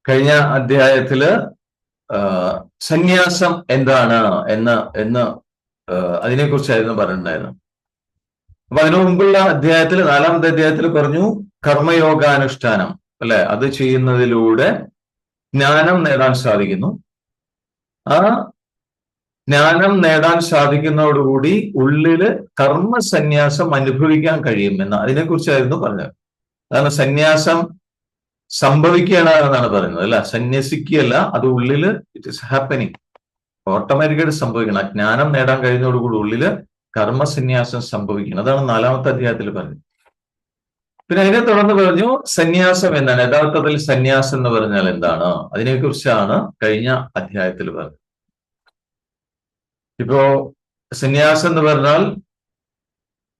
കഴിഞ്ഞ അധ്യായത്തില് സന്യാസം എന്താണ് എന്ന് അതിനെക്കുറിച്ചായിരുന്നു പറഞ്ഞിട്ടുണ്ടായിരുന്നു. അപ്പൊ അതിനു മുമ്പുള്ള അധ്യായത്തിൽ, 4-ാമത്തെ അധ്യായത്തിൽ പറഞ്ഞു കർമ്മയോഗാനുഷ്ഠാനം, അല്ലെ? അത് ചെയ്യുന്നതിലൂടെ ജ്ഞാനം നേടാൻ സാധിക്കുന്നു. ആ ജ്ഞാനം നേടാൻ സാധിക്കുന്നതോടുകൂടി ഉള്ളില് കർമ്മസന്യാസം അനുഭവിക്കാൻ കഴിയും എന്ന് അതിനെക്കുറിച്ചായിരുന്നു പറഞ്ഞത്. അതാണ് സന്യാസം സംഭവിക്കുകയാണ് എന്നാണ് പറയുന്നത്, അല്ല സന്യസിക്കുകയല്ല, അത് ഉള്ളില് ഇറ്റ് ഇസ് ഹാപ്പനിങ്, ഓട്ടോമാറ്റിക്കായിട്ട് സംഭവിക്കണം. ജ്ഞാനം നേടാൻ കഴിയുന്നതോടുകൂടി ഉള്ളില് കർമ്മസന്യാസം സംഭവിക്കണം. അതാണ് 4-ാമത്തെ അധ്യായത്തിൽ പറഞ്ഞത്. പിന്നെ അതിനെ തുടർന്ന് പറഞ്ഞു സന്യാസം എന്താണ്, യഥാർത്ഥത്തിൽ സന്യാസം എന്ന് പറഞ്ഞാൽ എന്താണ്, അതിനെക്കുറിച്ചാണ് കഴിഞ്ഞ അധ്യായത്തിൽ പറഞ്ഞത്. ഇപ്പോ സന്യാസം എന്ന് പറഞ്ഞാൽ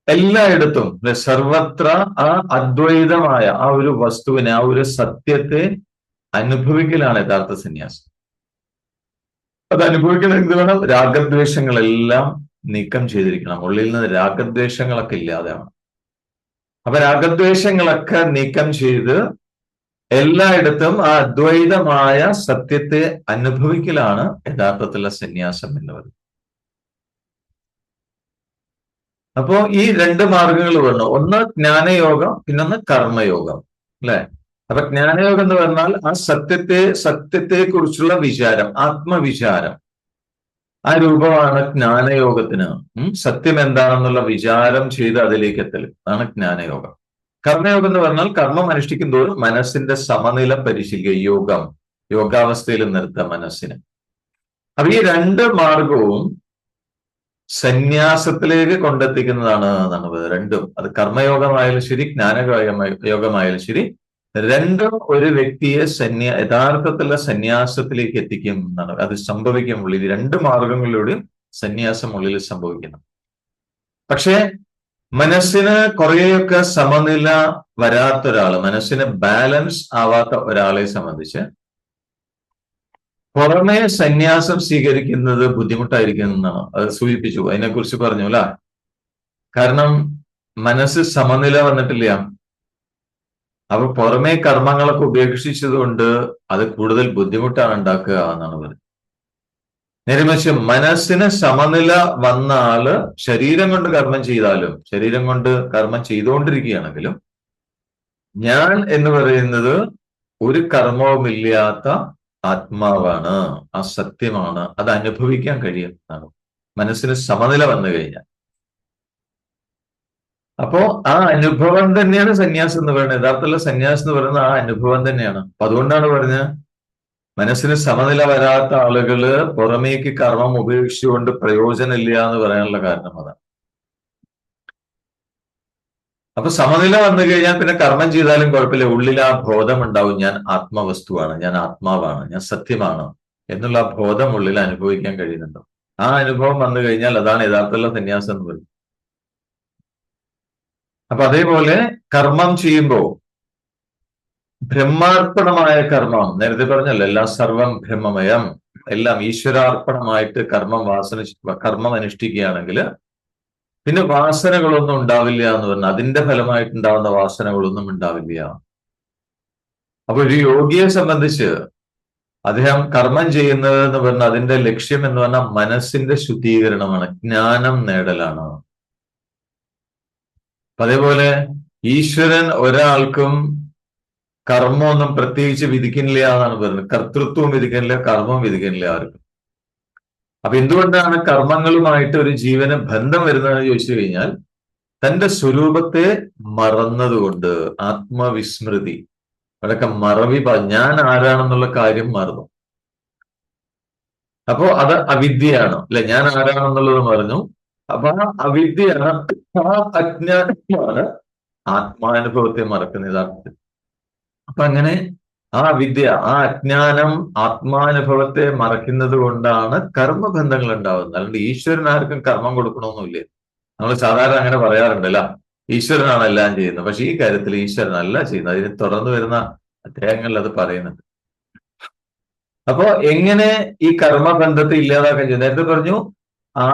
എല്ലായിടത്തും സർവത്ര ആ അദ്വൈതമായ ആ ഒരു വസ്തുവിനെ, ആ ഒരു സത്യത്തെ അനുഭവിക്കലാണ് യഥാർത്ഥ സന്യാസം. അത് അനുഭവിക്കണം എന്ത് വേണം? രാഗദ്വേഷങ്ങളെല്ലാം നീക്കം ചെയ്തിരിക്കണം. ഉള്ളിൽ നിന്ന് രാഗദ്വേഷങ്ങളൊക്കെ ഇല്ലാതെയാണ്. അപ്പൊ രാഗദ്വേഷങ്ങളൊക്കെ നീക്കം ചെയ്ത് എല്ലായിടത്തും ആ അദ്വൈതമായ സത്യത്തെ അനുഭവിക്കലാണ് യഥാർത്ഥത്തിലുള്ള സന്യാസം എന്ന് പറയുന്നത്. അപ്പോ ഈ 2 മാർഗങ്ങൾ പറഞ്ഞു. ഒന്ന് ജ്ഞാനയോഗം, പിന്നൊന്ന് കർമ്മയോഗം, അല്ലെ? അപ്പൊ ജ്ഞാനയോഗം എന്ന് പറഞ്ഞാൽ ആ സത്യത്തെ കുറിച്ചുള്ള വിചാരം, ആത്മവിചാരം, ആ രൂപമാണ് ജ്ഞാനയോഗത്തിന്. സത്യം എന്താണെന്നുള്ള വിചാരം ചെയ്ത് അതിലേക്ക് എത്തലും അതാണ് ജ്ഞാനയോഗം. കർമ്മയോഗം എന്ന് പറഞ്ഞാൽ കർമ്മം അനുഷ്ഠിക്കും തോറും മനസ്സിന്റെ സമനില പരിശീലിക്കുക, യോഗാവസ്ഥയിൽ നിർത്തുക മനസ്സിന്. അപ്പൊ ഈ 2 മാർഗവും സന്യാസത്തിലേക്ക് കൊണ്ടെത്തിക്കുന്നതാണ് എന്നാണ് രണ്ടും. അത് കർമ്മയോഗമായാലും ശരി, ജ്ഞാനയോഗമായാലും ശരി, രണ്ടും ഒരു വ്യക്തിയെ യഥാർത്ഥത്തിലുള്ള സന്യാസത്തിലേക്ക് എത്തിക്കും എന്നാണ്. അത് സംഭവിക്കും ഉള്ളിൽ. 2 മാർഗങ്ങളിലൂടെയും സന്യാസം ഉള്ളിൽ സംഭവിക്കണം. പക്ഷേ മനസ്സിന് കുറേയൊക്കെ സമനില വരാത്ത ഒരാള്, മനസ്സിന് ബാലൻസ് ആവാത്ത ഒരാളെ സംബന്ധിച്ച് പുറമേ സന്യാസം സ്വീകരിക്കുന്നത് ബുദ്ധിമുട്ടായിരിക്കും എന്നാണ് അത് സൂചിപ്പിച്ചു. അതിനെക്കുറിച്ച് പറഞ്ഞു അല്ല. കാരണം മനസ്സ് സമനില വന്നിട്ടില്ല. അപ്പൊ പുറമേ കർമ്മങ്ങളൊക്കെ ഉപേക്ഷിച്ചതുകൊണ്ട് അത് കൂടുതൽ ബുദ്ധിമുട്ടാണ് ഉണ്ടാക്കുക എന്നാണ് പറയുന്നത്. നേരെമറിച്ച് മനസ്സിന് സമനില വന്ന ആള് ശരീരം കൊണ്ട് കർമ്മം ചെയ്താലും, ശരീരം കൊണ്ട് കർമ്മം ചെയ്തുകൊണ്ടിരിക്കുകയാണെങ്കിലും, ഞാൻ എന്ന് പറയുന്നത് ഒരു കർമ്മവുമില്ലാത്ത ആത്മാവാണ്, ആ സത്യമാണ്, അത് അനുഭവിക്കാൻ കഴിയും എന്നാണ്. മനസ്സിന് സമനില വന്നു കഴിഞ്ഞാൽ അപ്പോ ആ അനുഭവം തന്നെയാണ് സന്യാസം എന്ന് പറയുന്നത്. യഥാർത്ഥത്തിലുള്ള സന്യാസം എന്ന് പറയുന്നത് ആ അനുഭവം തന്നെയാണ്. അപ്പൊ അതുകൊണ്ടാണ് പറഞ്ഞത് മനസ്സിന് സമനില വരാത്ത ആളുകള് പുറമേക്ക് കർമ്മം ഉപേക്ഷിച്ചുകൊണ്ട് പ്രയോജനമില്ല എന്ന് പറയാനുള്ള കാരണം അതാണ്. അപ്പൊ സമനില വന്നു കഴിഞ്ഞാൽ പിന്നെ കർമ്മം ചെയ്താലും കുഴപ്പമില്ല, ഉള്ളിൽ ആ ബോധം ഉണ്ടാവും, ഞാൻ ആത്മവസ്തുവാണ്, ഞാൻ ആത്മാവാണ്, ഞാൻ സത്യമാണ് എന്നുള്ള ആ ബോധം ഉള്ളിൽ അനുഭവിക്കാൻ കഴിയുന്നുണ്ടോ. ആ അനുഭവം വന്നു കഴിഞ്ഞാൽ അതാണ് യഥാർത്ഥത്തിലുള്ള സന്യാസം എന്ന് പറയുന്നത്. അപ്പൊ അതേപോലെ കർമ്മം ചെയ്യുമ്പോൾ ബ്രഹ്മാർപ്പണമായ കർമ്മം, നേരത്തെ പറഞ്ഞല്ലോ എല്ലാം സർവം ബ്രഹ്മമയം, എല്ലാം ഈശ്വരാർപ്പണമായിട്ട് കർമ്മം അനുഷ്ഠിക്കുകയാണെങ്കിൽ പിന്നെ വാസനകളൊന്നും ഉണ്ടാവില്ല എന്ന് പറഞ്ഞാൽ അതിന്റെ ഫലമായിട്ടുണ്ടാവുന്ന വാസനകളൊന്നും ഉണ്ടാവില്ല. അപ്പൊ ഒരു യോഗിയെ സംബന്ധിച്ച് അദ്ദേഹം കർമ്മം ചെയ്യുന്നത് എന്ന് പറഞ്ഞാൽ അതിന്റെ ലക്ഷ്യം എന്ന് പറഞ്ഞാൽ മനസ്സിന്റെ ശുദ്ധീകരണമാണ്, ജ്ഞാനം നേടലാണ്. അതേപോലെ ഈശ്വരൻ ഒരാൾക്കും കർമ്മമൊന്നും പ്രത്യേകിച്ച് വിധിക്കുന്നില്ല എന്നാണ് പറയുന്നത്. കർത്തൃത്വം വിധിക്കുന്നില്ല, കർമ്മം വിധിക്കുന്നില്ല ആർക്കും. അപ്പൊ എന്തുകൊണ്ടാണ് കർമ്മങ്ങളുമായിട്ട് ഒരു ജീവന് ബന്ധം വരുന്നതെന്ന് ചോദിച്ചു കഴിഞ്ഞാൽ തന്റെ സ്വരൂപത്തെ മറന്നതുകൊണ്ട്, ആത്മവിസ്മൃതി, അതൊക്കെ മറവി, ഞാൻ ആരാണെന്നുള്ള കാര്യം മറന്നു. അപ്പോ അത് അവിദ്യയാണ്, അല്ലെ? ഞാൻ ആരാണെന്നുള്ളത് മറന്നു. അപ്പൊ ആ അവിദ്യയാണ്, ആ അജ്ഞാനമാണ് ആത്മാനുഭവത്തെ മറക്കുന്ന യഥാർത്ഥത്തിൽ. അപ്പൊ അങ്ങനെ ആ വിദ്യ, ആ അജ്ഞാനം ആത്മാനുഭവത്തെ മറയ്ക്കുന്നത് കൊണ്ടാണ് കർമ്മബന്ധങ്ങൾ ഉണ്ടാവുന്നത്. അല്ലാണ്ട് ഈശ്വരൻ ആർക്കും കർമ്മം കൊടുക്കണമെന്നില്ല. നമ്മൾ സാധാരണ അങ്ങനെ പറയാറുണ്ടല്ല, ഈശ്വരനാണ് എല്ലാം ചെയ്യുന്നത്. പക്ഷെ ഈ കാര്യത്തിൽ ഈശ്വരനല്ല ചെയ്യുന്നത്. അതിന് തുടർന്ന് വരുന്ന അധ്യായങ്ങളിൽ അത് പറയുന്നുണ്ട്. അപ്പോ എങ്ങനെ ഈ കർമ്മബന്ധത്തെ ഇല്ലാതാക്കാൻ ചെയ്യും? നേരത്തെ പറഞ്ഞു ആ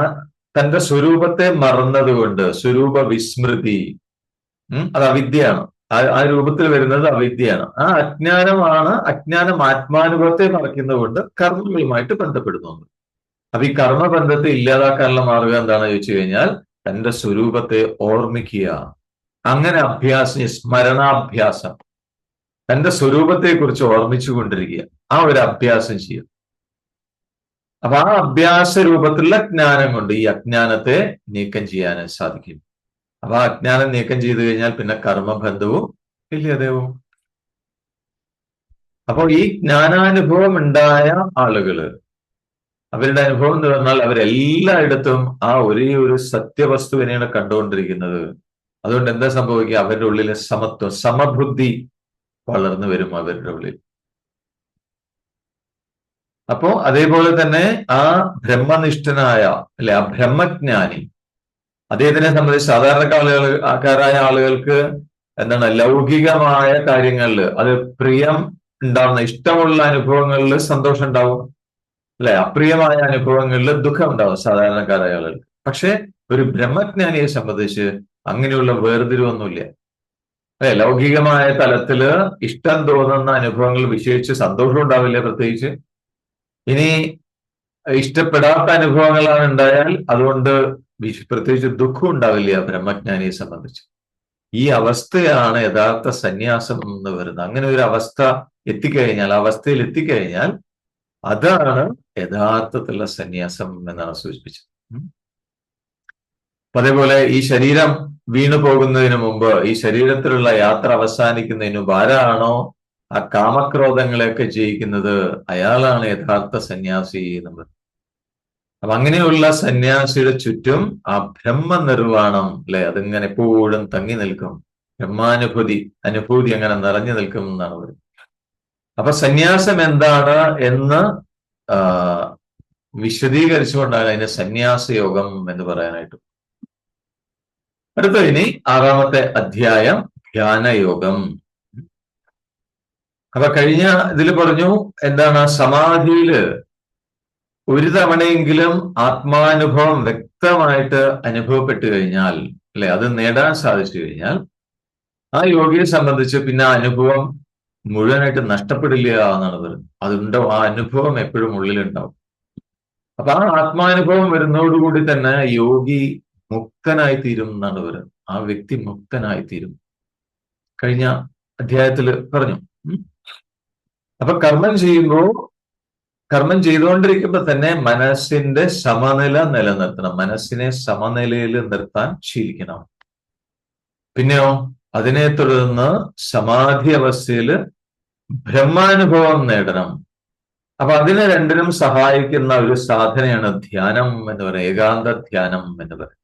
തന്റെ സ്വരൂപത്തെ മറന്നത് കൊണ്ട്, സ്വരൂപ വിസ്മൃതി, അത് അവിദ്യയാണ്. ആ രൂപത്തിൽ വരുന്നത് അവിദ്യയാണ്. ആ അജ്ഞാനമാണ്, അജ്ഞാനം ആത്മാനുഭവത്തെ മറയ്ക്കുന്നതുകൊണ്ട് കർമ്മങ്ങളുമായിട്ട് ബന്ധപ്പെടുന്നുണ്ട്. അപ്പൊ ഈ കർമ്മബന്ധത്തെ ഇല്ലാതാക്കാനുള്ള മാർഗം എന്താണെന്ന് ചോദിച്ചു കഴിഞ്ഞാൽ തന്റെ സ്വരൂപത്തെ ഓർമ്മിക്കുക. അങ്ങനെ അഭ്യാസം, സ്മരണാഭ്യാസം, തന്റെ സ്വരൂപത്തെ കുറിച്ച് ഓർമ്മിച്ചുകൊണ്ടിരിക്കുക. ആ ഒരു അഭ്യാസം ചെയ്യും. അപ്പൊ ആ അഭ്യാസ രൂപത്തിലുള്ള ജ്ഞാനം കൊണ്ട് ഈ അജ്ഞാനത്തെ നീക്കം ചെയ്യാൻ സാധിക്കും. അപ്പൊ ആ അജ്ഞാനം നീക്കം ചെയ്തു കഴിഞ്ഞാൽ പിന്നെ കർമ്മബന്ധവും ഇല്ലാതെവും. അപ്പോൾ ഈ ജ്ഞാനാനുഭവം ഉണ്ടായ ആളുകള്, അവരുടെ അനുഭവം എന്ന് പറഞ്ഞാൽ അവരെല്ലായിടത്തും ആ ഒരേ ഒരു സത്യവസ്തുവിനെയാണ് കണ്ടുകൊണ്ടിരിക്കുന്നത്. അതുകൊണ്ട് എന്താ സംഭവിക്കുക? അവരുടെ ഉള്ളിലെ സമത്വം, സമബുദ്ധി വളർന്നു വരും അവരുടെ ഉള്ളിൽ. അപ്പോ അതേപോലെ തന്നെ ആ ബ്രഹ്മനിഷ്ഠനായ, അല്ലെ, ആ ബ്രഹ്മജ്ഞാനി, അദ്ദേഹത്തിനെ സംബന്ധിച്ച് സാധാരണക്കാരായ ആളുകൾക്ക് എന്താണ്, ലൗകികമായ കാര്യങ്ങളിൽ അത് പ്രിയം ഉണ്ടാവുന്ന, ഇഷ്ടമുള്ള അനുഭവങ്ങളിൽ സന്തോഷം ഉണ്ടാവും, അല്ലെ, അപ്രിയമായ അനുഭവങ്ങളിൽ ദുഃഖം ഉണ്ടാവും സാധാരണക്കാരായ ആളുകൾക്ക്. പക്ഷെ ഒരു ബ്രഹ്മജ്ഞാനിയെ സംബന്ധിച്ച് അങ്ങനെയുള്ള വേർതിരിവൊന്നുമില്ല. അല്ലെ, ലൗകികമായ തലത്തില് ഇഷ്ടം തോന്നുന്ന അനുഭവങ്ങൾ വിശേഷിച്ച് സന്തോഷം ഉണ്ടാവില്ല പ്രത്യേകിച്ച്. ഇനി ഇഷ്ടപ്പെടാത്ത അനുഭവങ്ങളാണ് ഉണ്ടായാൽ അതുകൊണ്ട് പ്രത്യേകിച്ച് ദുഃഖം ഉണ്ടാവില്ല ബ്രഹ്മജ്ഞാനിയെ സംബന്ധിച്ച്. ഈ അവസ്ഥയാണ് യഥാർത്ഥ സന്യാസം എന്ന് വരുന്നത്. അങ്ങനെ ഒരു അവസ്ഥ എത്തിക്കഴിഞ്ഞാൽ, അവസ്ഥയിൽ എത്തിക്കഴിഞ്ഞാൽ അതാണ് യഥാർത്ഥത്തിലുള്ള സന്യാസം എന്നാണ് സൂചിപ്പിച്ചത്. അതേപോലെ ഈ ശരീരം വീണു പോകുന്നതിന് മുമ്പ്, ഈ ശരീരത്തിലുള്ള യാത്ര അവസാനിക്കുന്നതിന് മുമ്പ് ആരാണോ ആ കാമക്രോധങ്ങളെയൊക്കെ ജയിക്കുന്നത്, അയാളാണ് യഥാർത്ഥ സന്യാസി എന്നുള്ളത്. അപ്പൊ അങ്ങനെയുള്ള സന്യാസിയുടെ ചുറ്റും ആ ബ്രഹ്മനിർവാണം, അല്ലെ, അതിങ്ങനെ എപ്പോഴും തങ്ങി നിൽക്കും. അനുഭൂതി അങ്ങനെ നിറഞ്ഞു നിൽക്കും എന്നാണ് പറയുന്നത്. അപ്പൊ സന്യാസം എന്താണ് എന്ന് വിശദീകരിച്ചുകൊണ്ടാണ് അതിന് സന്യാസയോഗം എന്ന് പറയാനായിട്ട്. അടുത്ത ഇനി 6-ാമത്തെ അധ്യായം, ധ്യാനയോഗം. അപ്പൊ കഴിഞ്ഞ ഇതിൽ പറഞ്ഞു എന്താണ്, സമാധിയില് ഒരു തവണയെങ്കിലും ആത്മാനുഭവം വ്യക്തമായിട്ട് അനുഭവപ്പെട്ടു കഴിഞ്ഞാൽ, അല്ലെ, അത് നേടാൻ സാധിച്ചു കഴിഞ്ഞാൽ ആ യോഗിയെ സംബന്ധിച്ച് പിന്നെ ആ അനുഭവം മുഴുവനായിട്ട് നഷ്ടപ്പെടില്ല എന്നാണ് പറയുന്നത്. അതുണ്ടോ, ആ അനുഭവം എപ്പോഴും ഉള്ളിലുണ്ടാവും. അപ്പൊ ആ ആത്മാനുഭവം വരുന്നതോടുകൂടി തന്നെ യോഗി മുക്തനായി തീരും എന്നാണ് പറയുന്നത്. ആ വ്യക്തി മുക്തനായി തീരും. കഴിഞ്ഞ അധ്യായത്തിൽ പറഞ്ഞു. അപ്പൊ കർമ്മം ചെയ്തുകൊണ്ടിരിക്കുമ്പോൾ തന്നെ മനസ്സിന്റെ സമനില നിലനിർത്തണം. മനസ്സിനെ സമനിലയിൽ നിർത്താൻ ശീലിക്കണം. പിന്നെയോ അതിനെ തുടർന്ന് സമാധി അവസ്ഥയിൽ ബ്രഹ്മാനുഭവം നേടണം. അപ്പൊ അതിന് രണ്ടിനും സഹായിക്കുന്ന ഒരു സാധനയാണ് ധ്യാനം എന്ന് പറയുന്നത്, ഏകാന്ത ധ്യാനം എന്ന് പറയുന്നത്.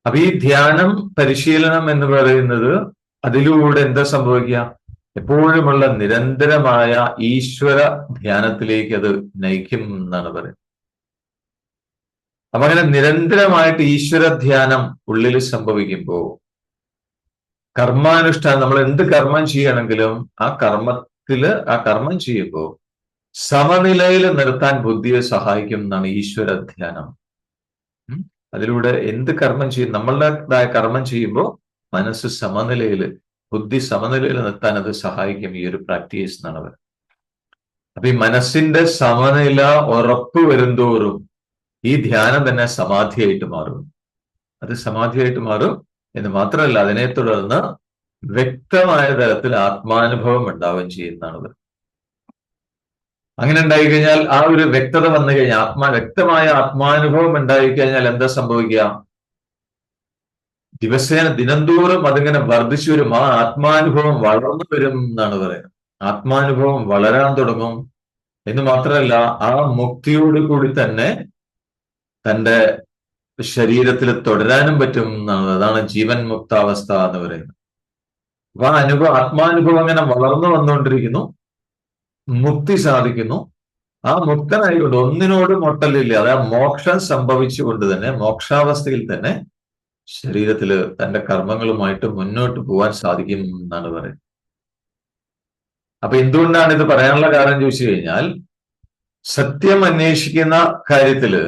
അപ്പൊ ഈ ധ്യാനം പരിശീലനം എന്ന് പറയുന്നത്, അതിലൂടെ എന്താ സംഭവിക്കുക? എപ്പോഴുമുള്ള നിരന്തരമായ ഈശ്വര ധ്യാനത്തിലേക്ക് അത് നയിക്കും എന്നാണ് പറയുന്നത്. അപ്പൊ അങ്ങനെ നിരന്തരമായിട്ട് ഈശ്വര ധ്യാനം ഉള്ളിൽ സംഭവിക്കുമ്പോൾ കർമാനുഷ്ഠാനം, നമ്മൾ എന്ത് കർമ്മം ചെയ്യണമെങ്കിലും ആ കർമ്മം ചെയ്യുമ്പോൾ സമനിലയിൽ നിർത്താൻ ബുദ്ധിയെ സഹായിക്കും എന്നാണ് ഈശ്വര ധ്യാനം. അതിലൂടെ എന്ത് കർമ്മം ചെയ്യും, നമ്മളുടേതായ കർമ്മം ചെയ്യുമ്പോൾ മനസ്സ് സമനിലയിൽ, ബുദ്ധി സമനിലയിൽ നിർത്താൻ അത് സഹായിക്കും ഈ ഒരു പ്രാക്ടീസ് എന്നാണ് പറയുന്നത്. അപ്പൊ ഈ മനസ്സിന്റെ സമനില ഉറപ്പ് വരുന്തോറും ഈ ധ്യാനം തന്നെ സമാധിയായിട്ട് മാറും. അത് സമാധിയായിട്ട് മാറും എന്ന് മാത്രമല്ല, അതിനെ തുടർന്ന് വ്യക്തമായ തരത്തിൽ ആത്മാനുഭവം ഉണ്ടാവുകയും ചെയ്യുന്നതാണ് പറയുന്നത്. അങ്ങനെ ഉണ്ടായിക്കഴിഞ്ഞാൽ, ആ ഒരു വ്യക്തത വന്നു കഴിഞ്ഞാൽ, വ്യക്തമായ ആത്മാനുഭവം ഉണ്ടായിക്കഴിഞ്ഞാൽ എന്താ സംഭവിക്കുക? ദിവസേന ദിനംതോറും അതിങ്ങനെ വർദ്ധിച്ചു വരും. ആ ആത്മാനുഭവം വളർന്നു വരും എന്നാണ് പറയുന്നത്. ആത്മാനുഭവം വളരാൻ തുടങ്ങും എന്ന് മാത്രമല്ല, ആ മുക്തിയോട് കൂടി തന്നെ തന്റെ ശരീരത്തിൽ തുടരാനും പറ്റും എന്നാണ്. അതാണ് ജീവൻ മുക്താവസ്ഥ എന്ന് പറയുന്നത്. അപ്പൊ ആ ആത്മാനുഭവം അങ്ങനെ വളർന്നു വന്നുകൊണ്ടിരിക്കുന്നു, മുക്തി സാധിക്കുന്നു. ആ മുക്തനായിക്കൊണ്ട് ഒന്നിനോടും ഒട്ടലില്ല. അതായത് മോക്ഷം സംഭവിച്ചുകൊണ്ട് തന്നെ, മോക്ഷാവസ്ഥയിൽ തന്നെ ശരീരത്തില് തന്റെ കർമ്മങ്ങളുമായിട്ട് മുന്നോട്ട് പോകാൻ സാധിക്കും എന്നാണ് പറയുന്നത്. അപ്പൊ എന്തുകൊണ്ടാണ് ഇത് പറയാനുള്ള കാരണം ചോദിച്ചു കഴിഞ്ഞാൽ, സത്യം അന്വേഷിക്കുന്ന കാര്യത്തില്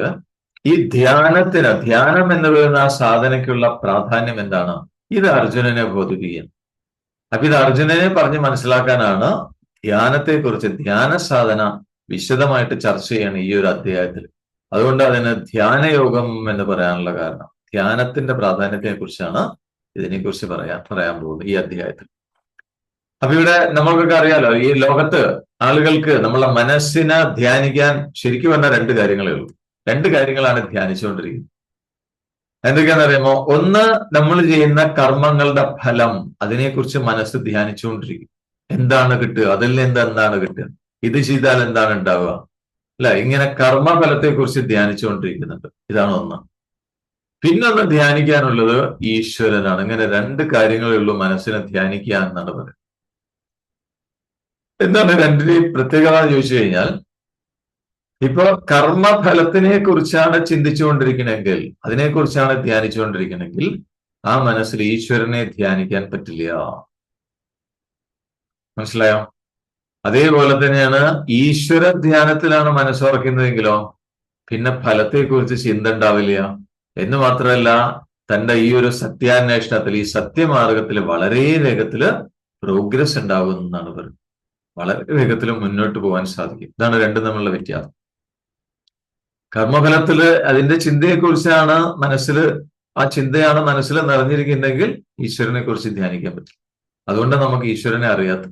ഈ ധ്യാനം എന്ന് പറയുന്ന ആ സാധനയ്ക്കുള്ള പ്രാധാന്യം എന്താണ്? ഇത് അർജുനനെ ബോധിപ്പിക്കുക. അപ്പൊ ഇത് അർജുനനെ പറഞ്ഞ് മനസ്സിലാക്കാനാണ് ധ്യാനത്തെക്കുറിച്ച്, ധ്യാന സാധന വിശദമായിട്ട് ചർച്ച ചെയ്യാണ് ഈ ഒരു അധ്യായത്തിൽ. അതുകൊണ്ട് അതിന് ധ്യാനയോഗം എന്ന് പറയാനുള്ള കാരണം ധ്യാനത്തിന്റെ പ്രാധാന്യത്തെ കുറിച്ചാണ് ഇതിനെക്കുറിച്ച് പറയാൻ പോകുന്നത് ഈ അധ്യായത്തിൽ. അപ്പൊ ഇവിടെ നമ്മൾക്കൊക്കെ അറിയാലോ, ഈ ലോകത്ത് ആളുകൾക്ക് നമ്മളെ മനസ്സിനെ ധ്യാനിക്കാൻ ശരിക്കും പറഞ്ഞാൽ രണ്ട് കാര്യങ്ങളേ ഉള്ളൂ. രണ്ട് കാര്യങ്ങളാണ് ധ്യാനിച്ചുകൊണ്ടിരിക്കുന്നത്. എന്തൊക്കെയാണെന്ന് അറിയാമോ? ഒന്ന്, നമ്മൾ ചെയ്യുന്ന കർമ്മങ്ങളുടെ ഫലം, അതിനെക്കുറിച്ച് മനസ്സ് ധ്യാനിച്ചുകൊണ്ടിരിക്കും. എന്താണ് കിട്ടുക, അതിൽ നിന്ന് എന്താണ് കിട്ടുക, ഇത് ചെയ്താൽ എന്താണ് ഉണ്ടാവുക, അല്ല, ഇങ്ങനെ കർമ്മഫലത്തെക്കുറിച്ച് ധ്യാനിച്ചുകൊണ്ടിരിക്കുന്നുണ്ട്. ഇതാണ് ഒന്ന്. പിന്നൊന്ന് ധ്യാനിക്കാനുള്ളത് ഈശ്വരനാണ്. ഇങ്ങനെ രണ്ട് കാര്യങ്ങളേ ഉള്ളൂ മനസ്സിനെ ധ്യാനിക്കുക എന്നാണ് പറയുന്നത്. എന്താണ് രണ്ടിനെയും പ്രത്യേകത ചോദിച്ചു കഴിഞ്ഞാൽ, ഇപ്പൊ കർമ്മഫലത്തിനെ കുറിച്ചാണ് ചിന്തിച്ചുകൊണ്ടിരിക്കണമെങ്കിൽ, അതിനെക്കുറിച്ചാണ് ധ്യാനിച്ചുകൊണ്ടിരിക്കണമെങ്കിൽ ആ മനസ്സിൽ ഈശ്വരനെ ധ്യാനിക്കാൻ പറ്റില്ല. മനസ്സിലായോ? അതേപോലെ തന്നെയാണ് ഈശ്വര ധ്യാനത്തിലാണ് മനസ്സുറക്കുന്നതെങ്കിലോ പിന്നെ ഫലത്തെക്കുറിച്ച് ചിന്ത ഉണ്ടാവില്ല. എന്ന് മാത്രമല്ല, തന്റെ ഈ ഒരു സത്യാന്വേഷണത്തിൽ, ഈ സത്യമാർഗത്തിൽ വളരെ വേഗത്തില് പ്രോഗ്രസ് ഉണ്ടാകും എന്നാണ് പറയുന്നത്. വളരെ വേഗത്തിൽ മുന്നോട്ട് പോകാൻ സാധിക്കും. ഇതാണ് രണ്ടും തമ്മിലുള്ള വ്യത്യാസം. കർമ്മഫലത്തില് അതിന്റെ ചിന്തയെക്കുറിച്ചാണ് മനസ്സിൽ, ആ ചിന്തയാണ് മനസ്സിൽ നിറഞ്ഞിരിക്കുന്നെങ്കിൽ ഈശ്വരനെ കുറിച്ച് ധ്യാനിക്കാൻ പറ്റും. അതുകൊണ്ട് നമുക്ക് ഈശ്വരനെ അറിയാത്ത,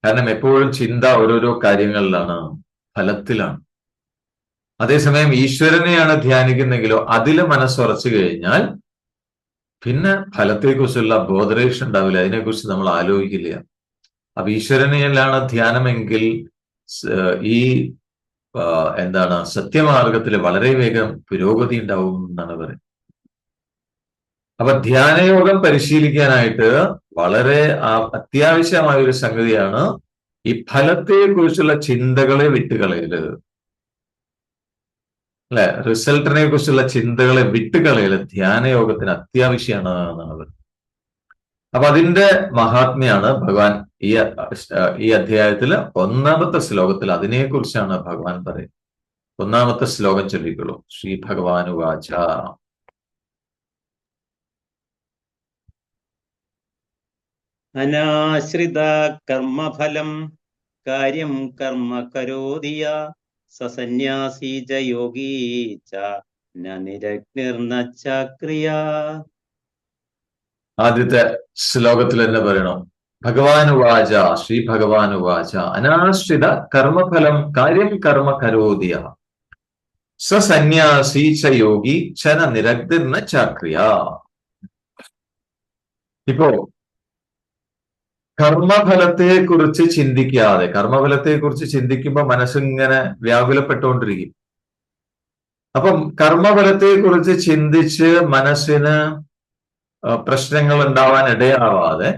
കാരണം എപ്പോഴും ചിന്ത ഓരോരോ കാര്യങ്ങളിലാണ്, ഫലത്തിലാണ്. അതേസമയം ഈശ്വരനെയാണ് ധ്യാനിക്കുന്നെങ്കിലോ അതിൽ മനസ്സുറച്ചു കഴിഞ്ഞാൽ പിന്നെ ഫലത്തെക്കുറിച്ചുള്ള ബോധറേഷൻ ഉണ്ടാവില്ല, അതിനെക്കുറിച്ച് നമ്മൾ ആലോചിക്കില്ല. അപ്പൊ ഈശ്വരനെയാണ് ധ്യാനമെങ്കിൽ ഈ എന്താണ് സത്യമാർഗത്തിൽ വളരെ വേഗം പുരോഗതി ഉണ്ടാവും എന്നാണ് പറയുന്നത്. അപ്പൊ ധ്യാനയോഗം പരിശീലിക്കാനായിട്ട് വളരെ അത്യാവശ്യമായ ഒരു സംഗതിയാണ് ഈ ഫലത്തെക്കുറിച്ചുള്ള ചിന്തകളെ വിട്ടുകളയല്, അല്ലെ, റിസൾട്ടിനെ കുറിച്ചുള്ള ചിന്തകളെ വിട്ടുകളയല് ധ്യാനയോഗത്തിന് അത്യാവശ്യമാണ് എന്നാണ് പറയുന്നത്. അപ്പൊ അതിന്റെ മഹാത്മ്യാണ് ഭഗവാൻ ഈ അധ്യായത്തില് ഒന്നാമത്തെ ശ്ലോകത്തിൽ അതിനെക്കുറിച്ചാണ് ഭഗവാൻ പറയുന്നത്. ഒന്നാമത്തെ ശ്ലോകം ചൊല്ലിക്കോളൂ. ശ്രീ ഭഗവാനുവാച. അനാശ്രിത കർമ്മഫലം കാര്യം കർമ്മ കരോതിയ സസന്യാസീ ച യോഗീ ച ന നിരഗ്നിർന ചക്രിയ. ആദ്യത്തെ ശ്ലോകത്തിൽ തന്നെ പറയണം, ഭഗവാനുവാച, ശ്രീ ഭഗവാനുവാച, അനാശ്രിത കർമ്മഫലം കാര്യം കർമ്മ കരോതിയ സന്യാസി ച യോഗി ച ന നിരഗ്നിർന ചക്രിയ. ഇപ്പോ കർമ്മഫലത്തെ കുറിച്ച് ചിന്തിക്കാതെ, കർമ്മഫലത്തെ കുറിച്ച് ചിന്തിക്കുമ്പോൾ മനസ്സിങ്ങനെ വ്യാകുലപ്പെട്ടുകൊണ്ടിരിക്കും. അപ്പം കർമ്മഫലത്തെ കുറിച്ച് ചിന്തിച്ച് മനസ്സിന് പ്രശ്നങ്ങൾ ഉണ്ടാവാൻ ഇടയാവാതെ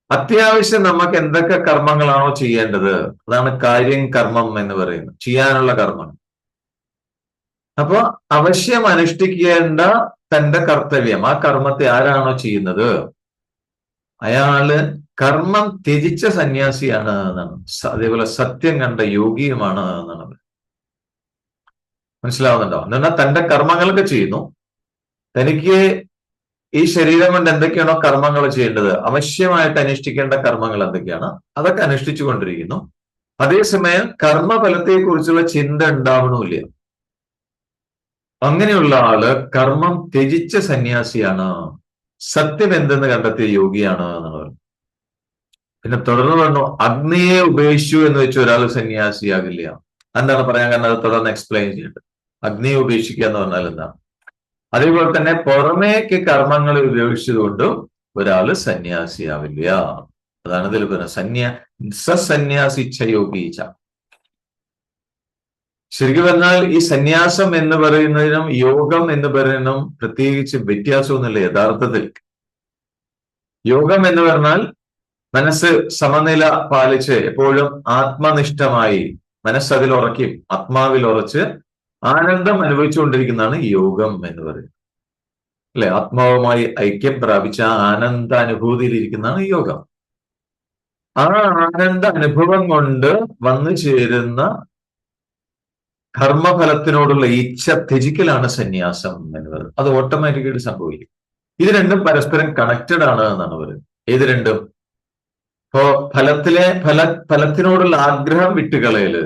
അത്യാവശ്യം നമുക്ക് എന്തൊക്കെ കർമ്മങ്ങളാണോ ചെയ്യേണ്ടത്, അതാണ് കാര്യം കർമ്മം എന്ന് പറയുന്നത്, ചെയ്യാനുള്ള കർമ്മം. അപ്പൊ അവശ്യം അനുഷ്ഠിക്കേണ്ട തന്റെ കർത്തവ്യം, ആ കർമ്മത്തെ ആരാണോ ചെയ്യുന്നത് അയാള് കർമ്മം ത്യജിച്ച സന്യാസിയാണ് എന്നാണ്. അതേപോലെ സത്യം കണ്ട യോഗിയുമാണ് എന്നാണ്. മനസ്സിലാവുന്നുണ്ടോ? എന്ന് പറഞ്ഞാൽ തന്റെ കർമ്മങ്ങളൊക്കെ ചെയ്യുന്നു, തനിക്ക് ഈ ശരീരം കൊണ്ട് എന്തൊക്കെയാണോ കർമ്മങ്ങൾ ചെയ്യേണ്ടത്, അവശ്യമായിട്ട് അനുഷ്ഠിക്കേണ്ട കർമ്മങ്ങൾ എന്തൊക്കെയാണ് അതൊക്കെ അനുഷ്ഠിച്ചു കൊണ്ടിരിക്കുന്നു. അതേസമയം കർമ്മഫലത്തെ കുറിച്ചുള്ള ചിന്ത ഉണ്ടാവണമില്ല. അങ്ങനെയുള്ള ആള് കർമ്മം ത്യജിച്ച സന്യാസിയാണ്, സത്യം എന്തെന്ന് കണ്ടെത്തിയ യോഗിയാണ് എന്നുള്ളത്. പിന്നെ തുടർന്ന് പറഞ്ഞു, അഗ്നിയെ ഉപേക്ഷിച്ചു എന്ന് വെച്ച് ഒരാൾ സന്യാസിയാകില്ല. എന്താണ് പറയാൻ കാരണം, അത് തുടർന്ന് എക്സ്പ്ലെയിൻ ചെയ്യുന്നുണ്ട്. അഗ്നിയെ ഉപേക്ഷിക്കുക എന്ന് പറഞ്ഞാൽ എന്താണ്? അതേപോലെ തന്നെ പുറമേക്ക് കർമ്മങ്ങൾ ഉപയോഗിച്ചതുകൊണ്ടും ഒരാള് സന്യാസിയാവില്ല. അതാണ് ഇതിൽ പറയുന്നത്, സന്യാസിച്ച യോഗീച്ച. ശരിക്കും പറഞ്ഞാൽ ഈ സന്യാസം എന്ന് പറയുന്നതിനും യോഗം എന്ന് പറയുന്നതിനും പ്രത്യേകിച്ച് വ്യത്യാസമൊന്നുമില്ല യഥാർത്ഥത്തിൽ. യോഗം എന്ന് പറഞ്ഞാൽ മനസ്സ് സമനില പാലിച്ച് എപ്പോഴും ആത്മനിഷ്ഠമായി മനസ്സതിൽ ഉറക്കും, ആത്മാവിൽ ഉറച്ച് ആനന്ദം അനുഭവിച്ചുകൊണ്ടിരിക്കുന്നതാണ് യോഗം എന്ന് പറയുന്നത്, അല്ലെ? ആത്മാവുമായി ഐക്യം പ്രാപിച്ച ആനന്ദ അനുഭൂതിയിലിരിക്കുന്നതാണ് യോഗം. ആ ആനന്ദ അനുഭവം കൊണ്ട് വന്നു ചേരുന്ന കർമ്മഫലത്തിനോടുള്ള ഇച്ഛ ത്യജിക്കലാണ് സന്യാസം എന്ന് പറയുന്നത്. അത് ഓട്ടോമാറ്റിക്കായിട്ട് സംഭവിക്കും. ഇത് രണ്ടും പരസ്പരം കണക്റ്റഡ് ആണ് എന്നാണ് പറയുന്നത്. ഏത് രണ്ടും? ഇപ്പോ ഫലത്തിനോടുള്ള ആഗ്രഹം വിട്ടുകളയല്,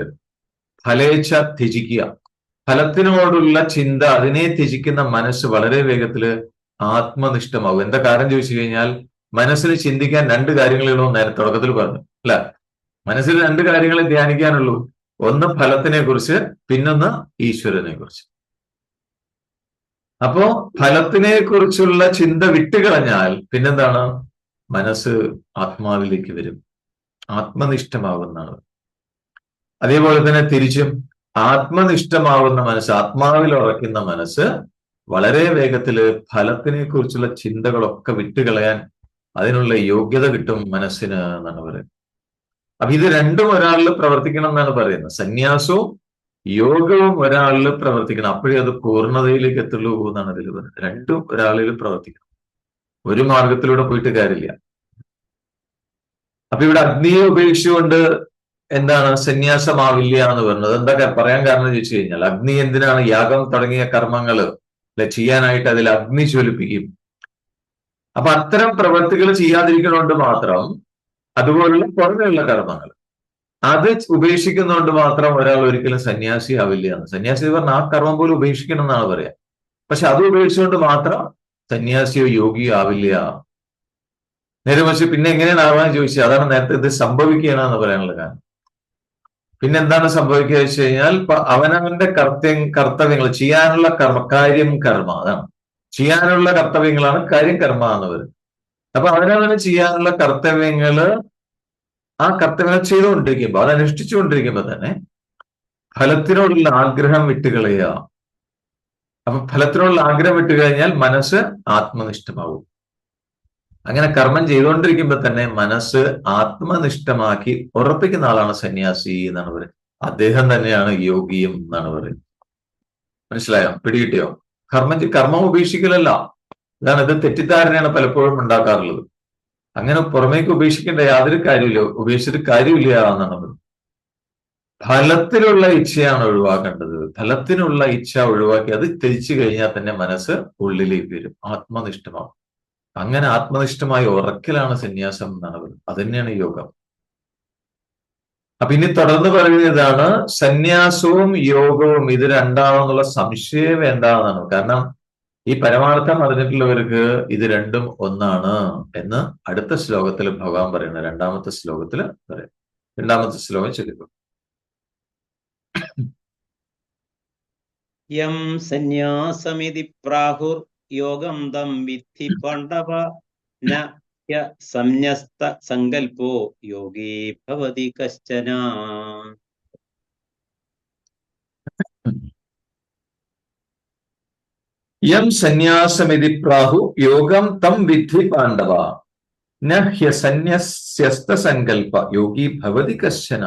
ഫലേച്ഛ ത്യജിക്കുക, ഫലത്തിനോടുള്ള ചിന്ത, അതിനെ ത്യജിക്കുന്ന മനസ്സ് വളരെ വേഗത്തില് ആത്മനിഷ്ഠമാകും. എന്താ കാരണം ചോദിച്ചു കഴിഞ്ഞാൽ, മനസ്സിന് ചിന്തിക്കാൻ രണ്ട് കാര്യങ്ങളുള്ളൂ നേരത്തെ തുടക്കത്തിൽ പറഞ്ഞു അല്ല. മനസ്സിൽ രണ്ട് കാര്യങ്ങളെ ധ്യാനിക്കാനുള്ളൂ. ഒന്ന് ഫലത്തിനെ കുറിച്ച്, പിന്നൊന്ന് ഈശ്വരനെ കുറിച്ച്. അപ്പോ ഫലത്തിനെ കുറിച്ചുള്ള ചിന്ത വിട്ടുകളഞ്ഞാൽ പിന്നെന്താണ്? മനസ്സ് ആത്മാവിലേക്ക് വരും, ആത്മനിഷ്ഠമാകുന്നതാണ്. അതേപോലെ തന്നെ തിരിച്ചും ആത്മനിഷ്ഠമാവുന്ന മനസ്സ്, ആത്മാവിൽ ഉറയ്ക്കുന്ന മനസ്സ് വളരെ വേഗത്തില് ഫലത്തിനെ കുറിച്ചുള്ള ചിന്തകളൊക്കെ വിട്ടുകളയാൻ അതിനുള്ള യോഗ്യത കിട്ടും മനസ്സിന് എന്നാണ് പറയുന്നത്. അപ്പൊ ഇത് രണ്ടും ഒരാളിൽ പ്രവർത്തിക്കണം എന്നാണ് പറയുന്നത്. സന്യാസവും യോഗവും ഒരാളിൽ പ്രവർത്തിക്കണം, അപ്പോഴേ അത് പൂർണ്ണതയിലേക്ക് എത്തുള്ളൂ എന്നാണ് ഇതിൽ പറയുന്നത്. രണ്ടും ഒരാളിൽ പ്രവർത്തിക്കണം, ഒരു മാർഗത്തിലൂടെ പോയിട്ട് കാര്യമില്ല. അപ്പൊ ഇവിടെ അഗ്നിയെ ഉപേക്ഷിച്ചുകൊണ്ട് എന്താണ് സന്യാസമാവില്ല എന്ന് പറയുന്നത്. എന്താ പറയാൻ കാരണം ചോദിച്ചു കഴിഞ്ഞാൽ, അഗ്നി എന്തിനാണ്? യാഗം തുടങ്ങിയ കർമ്മങ്ങൾ ചെയ്യാനായിട്ട് അതിൽ അഗ്നി ജ്വലിപ്പിക്കും. അപ്പൊ അത്തരം പ്രവൃത്തികൾ ചെയ്യാതിരിക്കുന്നതുകൊണ്ട് മാത്രം, അതുപോലുള്ള പുറമെയുള്ള കർമ്മങ്ങൾ അത് ഉപേക്ഷിക്കുന്നതുകൊണ്ട് മാത്രം ഒരാൾ ഒരിക്കലും സന്യാസി ആവില്ല എന്ന്. സന്യാസി പറഞ്ഞാൽ ആ കർമ്മം പോലും ഉപേക്ഷിക്കണം എന്നാണ് പറയാ. പക്ഷെ അത് ഉപേക്ഷിച്ചുകൊണ്ട് മാത്രം സന്യാസിയോ യോഗിയോ ആവില്ല. നേരെ മറിച്ച് പിന്നെ എങ്ങനെയാണ് ആവാൻ ചോദിച്ചത്, അതാണ് നേരത്തെ ഇത് സംഭവിക്കുകയാണെന്ന് പറയാനുള്ള കാരണം. പിന്നെന്താണ് സംഭവിക്കുക വെച്ച് കഴിഞ്ഞാൽ, അവനവന്റെ കർത്തവ്യങ്ങൾ ചെയ്യാനുള്ള കർമ്മ, അതാണ് ചെയ്യാനുള്ള കർത്തവ്യങ്ങളാണ് കാര്യം കർമ്മ എന്ന് പറയുന്നത്. അപ്പൊ അവനവന് ചെയ്യാനുള്ള ആ കർത്തവ്യങ്ങൾ ചെയ്തുകൊണ്ടിരിക്കുമ്പോൾ, അത് അനുഷ്ഠിച്ചുകൊണ്ടിരിക്കുമ്പോൾ തന്നെ ഫലത്തിനോടുള്ള ആഗ്രഹം വിട്ടുകളയുക. അപ്പൊ ഫലത്തിനോടുള്ള ആഗ്രഹം വിട്ടുകഴിഞ്ഞാൽ മനസ്സ് ആത്മനിഷ്ഠമാവും. അങ്ങനെ കർമ്മം ചെയ്തുകൊണ്ടിരിക്കുമ്പോൾ തന്നെ മനസ്സ് ആത്മനിഷ്ഠമാക്കി ഉറപ്പിക്കുന്ന ആളാണ് സന്യാസി എന്നാണ് പറയുന്നത്. അദ്ദേഹം തന്നെയാണ് യോഗിയും എന്നാണ് പറയുന്നത്. മനസ്സിലായോ? പിടികിട്ടിയോ? കർമ്മം ഉപേക്ഷിക്കലല്ല. ഇതാണ്, ഇത് തെറ്റിദ്ധാരണയാണ് പലപ്പോഴും ഉണ്ടാക്കാറുള്ളത്. അങ്ങനെ പുറമേക്ക് ഉപേക്ഷിക്കേണ്ട യാതൊരു കാര്യമില്ല, ഉപേക്ഷിച്ചിട്ട് കാര്യമില്ല എന്നാണ് പറയുന്നത്. ഫലത്തിലുള്ള ഇച്ഛയാണ് ഒഴിവാക്കേണ്ടത്. ഫലത്തിനുള്ള ഇച്ഛ ഒഴിവാക്കി അത് ത്യജിച്ചു കഴിഞ്ഞാൽ തന്നെ മനസ്സ് ഉള്ളിലേക്ക് വരും, ആത്മനിഷ്ഠമാകും. അങ്ങനെ ആത്മനിഷ്ഠമായി ഉറക്കലാണ് സന്യാസം എന്നാണ് പറയുന്നത്. അത് തന്നെയാണ് യോഗം. അപ്പൊ ഇനി തുടർന്ന് പറയുന്നതാണ്, സന്യാസവും യോഗവും ഇത് രണ്ടാണെന്നുള്ള സംശയം വേണ്ടാന്നാണ്. കാരണം ഈ പരമാർത്ഥം അറിഞ്ഞിട്ടുള്ളവർക്ക് ഇത് രണ്ടും ഒന്നാണ് എന്ന് അടുത്ത ശ്ലോകത്തിൽ ഭഗവാൻ പറയുന്നത്. രണ്ടാമത്തെ ശ്ലോകത്തിൽ പറയും. രണ്ടാമത്തെ ശ്ലോകം ചൊല്ലിക്കും. യം സന്യാസമിതി പ്രാഹുർ യോഗം തം വിദ്ധി പാണ്ഡവ ന സംന്യസ്ത സങ്കൽപ്പോ യോഗീ ഭവതി കശ്ചന. യം സന്യാസമിതി പ്രാഹു യോഗം തം വിദ്ധി പാണ്ഡവ ന ഹ്യസന്യസ്യസ്ത സങ്കൽപ്പ യോഗി ഭവതി കശ്ചന.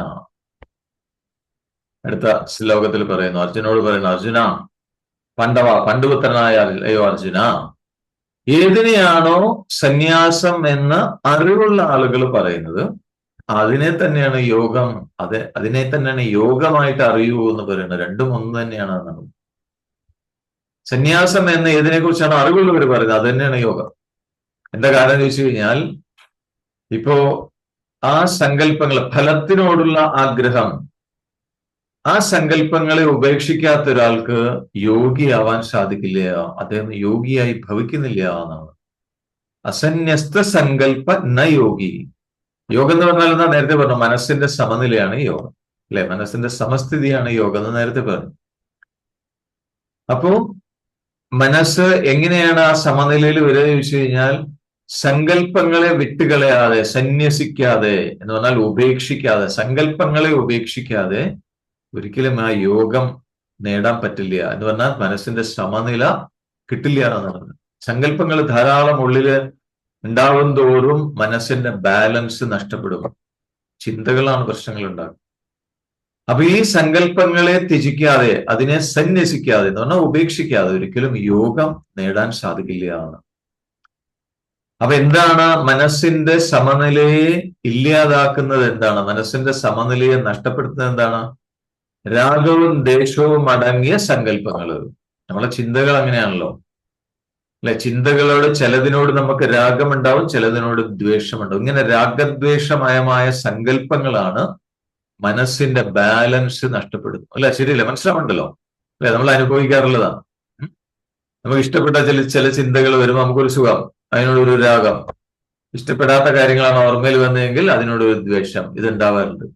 അടുത്ത ശ്ലോകത്തിൽ പറയുന്നു, അർജുനോട് പറയുന്നു, അർജുന, പാണ്ഡവ, പണ്ഡുപുത്രനായ അല്ലയോ അർജുന, ഏതിനെയാണോ സന്യാസം എന്ന് അറിവുള്ള ആളുകൾ പറയുന്നത് അതിനെ തന്നെയാണ് യോഗം, അതിനെ തന്നെയാണ് യോഗമായിട്ട് അറിയൂ എന്ന് പറയുന്നത്. രണ്ടും ഒന്ന് തന്നെയാണ് എന്നാണ്. സന്യാസം എന്ന് ഏതിനെ കുറിച്ചാണ് അറിവുള്ളവർ പറയുന്നത് അത് തന്നെയാണ് യോഗം. എന്താ കാരണം ചോദിച്ചു കഴിഞ്ഞാൽ, ഇപ്പോ ആ സങ്കല്പങ്ങൾ, ഫലത്തിനോടുള്ള ആഗ്രഹം, ആ സങ്കല്പങ്ങളെ ഉപേക്ഷിക്കാത്ത ഒരാൾക്ക് യോഗിയാവാൻ സാധിക്കില്ല, അദ്ദേഹം യോഗിയായി ഭവിക്കുന്നില്ല എന്നാണ്. അസന്യസ്ത സങ്കല്പ ന യോഗി. യോഗം എന്ന് പറഞ്ഞാൽ എന്താ? നേരത്തെ പറഞ്ഞു, മനസ്സിന്റെ സമനിലയാണ് യോഗം, അല്ലെ? മനസ്സിന്റെ സമസ്ഥിതിയാണ് യോഗം എന്ന് നേരത്തെ പറഞ്ഞു. അപ്പോ മനസ്സ് എങ്ങനെയാണ് ആ സമനിലയിൽ വരിക ചോദിച്ചു കഴിഞ്ഞാൽ, സങ്കല്പങ്ങളെ വിട്ടുകളയാതെ, സന്യസിക്കാതെ എന്ന് പറഞ്ഞാൽ ഉപേക്ഷിക്കാതെ, സങ്കല്പങ്ങളെ ഉപേക്ഷിക്കാതെ ഒരിക്കലും ആ യോഗം നേടാൻ പറ്റില്ല. എന്ന് പറഞ്ഞാൽ മനസ്സിന്റെ സമനില കിട്ടില്ല എന്നാണ്. സങ്കല്പങ്ങൾ ധാരാളം ഉള്ളില് ഉണ്ടാവും തോറും മനസ്സിന്റെ ബാലൻസ് നഷ്ടപ്പെടും. ചിന്തകളാണ് പ്രശ്നങ്ങൾ ഉണ്ടാകും. അപ്പൊ ഈ സങ്കല്പങ്ങളെ ത്യജിക്കാതെ, അതിനെ സന്യസിക്കാതെ എന്ന് പറഞ്ഞാൽ ഉപേക്ഷിക്കാതെ ഒരിക്കലും യോഗം നേടാൻ സാധിക്കില്ല എന്ന്. അപ്പൊ എന്താണ് മനസ്സിന്റെ സമനിലയെ ഇല്ലാതാക്കുന്നത്? എന്താണ് മനസ്സിന്റെ സമനിലയെ നഷ്ടപ്പെടുത്തുന്നത്? എന്താണ്? രാഗവും ദേഷ്യവും അടങ്ങിയ സങ്കല്പങ്ങൾ. നമ്മളെ ചിന്തകൾ അങ്ങനെയാണല്ലോ. അല്ലെ? ചിന്തകളോട് ചിലതിനോട് നമുക്ക് രാഗമുണ്ടാവും, ചിലതിനോട് ദ്വേഷമുണ്ടാവും. ഇങ്ങനെ രാഗദ്വേഷമയമായ സങ്കല്പങ്ങളാണ് മനസ്സിന്റെ ബാലൻസ് നഷ്ടപ്പെടുന്നത്. അല്ലെ? ശരിയല്ലേ? മനസ്സിലാവുണ്ടല്ലോ അല്ലെ? നമ്മൾ അനുഭവിക്കാറുള്ളതാണ്. ഉം. നമുക്ക് ഇഷ്ടപ്പെട്ട ചില ചിന്തകൾ വരുമ്പോൾ നമുക്കൊരു സുഖം, അതിനോടൊരു രാഗം. ഇഷ്ടപ്പെടാത്ത കാര്യങ്ങളാണ് ഓർമ്മയിൽ വന്നതെങ്കിൽ അതിനോടൊരു ദ്വേഷം. ഇത് ഉണ്ടാവാറുണ്ട്.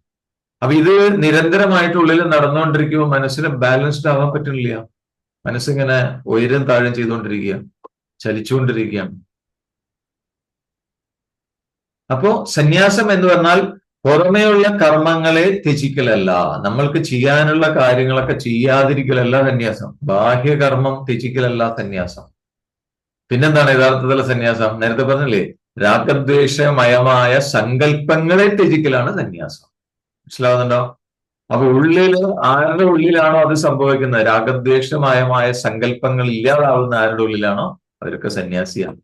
അപ്പൊ ഇത് നിരന്തരമായിട്ട് ഉള്ളിൽ നടന്നുകൊണ്ടിരിക്കുമ്പോൾ മനസ്സിന് ബാലൻസ്ഡ് ആവാൻ പറ്റുന്നില്ല. മനസ്സിങ്ങനെ ഉയരം താഴെ ചെയ്തുകൊണ്ടിരിക്കുക, ചലിച്ചുകൊണ്ടിരിക്കുകയാണ്. അപ്പോ സന്യാസം എന്ന് പറഞ്ഞാൽ പുറമേയുള്ള കർമ്മങ്ങളെ ത്യജിക്കലല്ല, നമ്മൾക്ക് ചെയ്യാനുള്ള കാര്യങ്ങളൊക്കെ ചെയ്യാതിരിക്കലല്ല സന്യാസം. ബാഹ്യകർമ്മം ത്യജിക്കലല്ല സന്യാസം. പിന്നെന്താണ് യഥാർത്ഥത്തിലുള്ള സന്യാസം? നേരത്തെ പറഞ്ഞില്ലേ, രാഗദ്വേഷമയമായ സങ്കല്പങ്ങളെ ത്യജിക്കലാണ് സന്യാസം. മനസ്സിലാവുന്നുണ്ടോ? അപ്പൊ ഉള്ളില് ആരുടെ ഉള്ളിലാണോ അത് സംഭവിക്കുന്നത്, രാഗദ്വേഷമയമായ സങ്കല്പങ്ങൾ ഇല്ലാതാവുന്ന ആരുടെ ഉള്ളിലാണോ അവരൊക്കെ സന്യാസിയാണ്.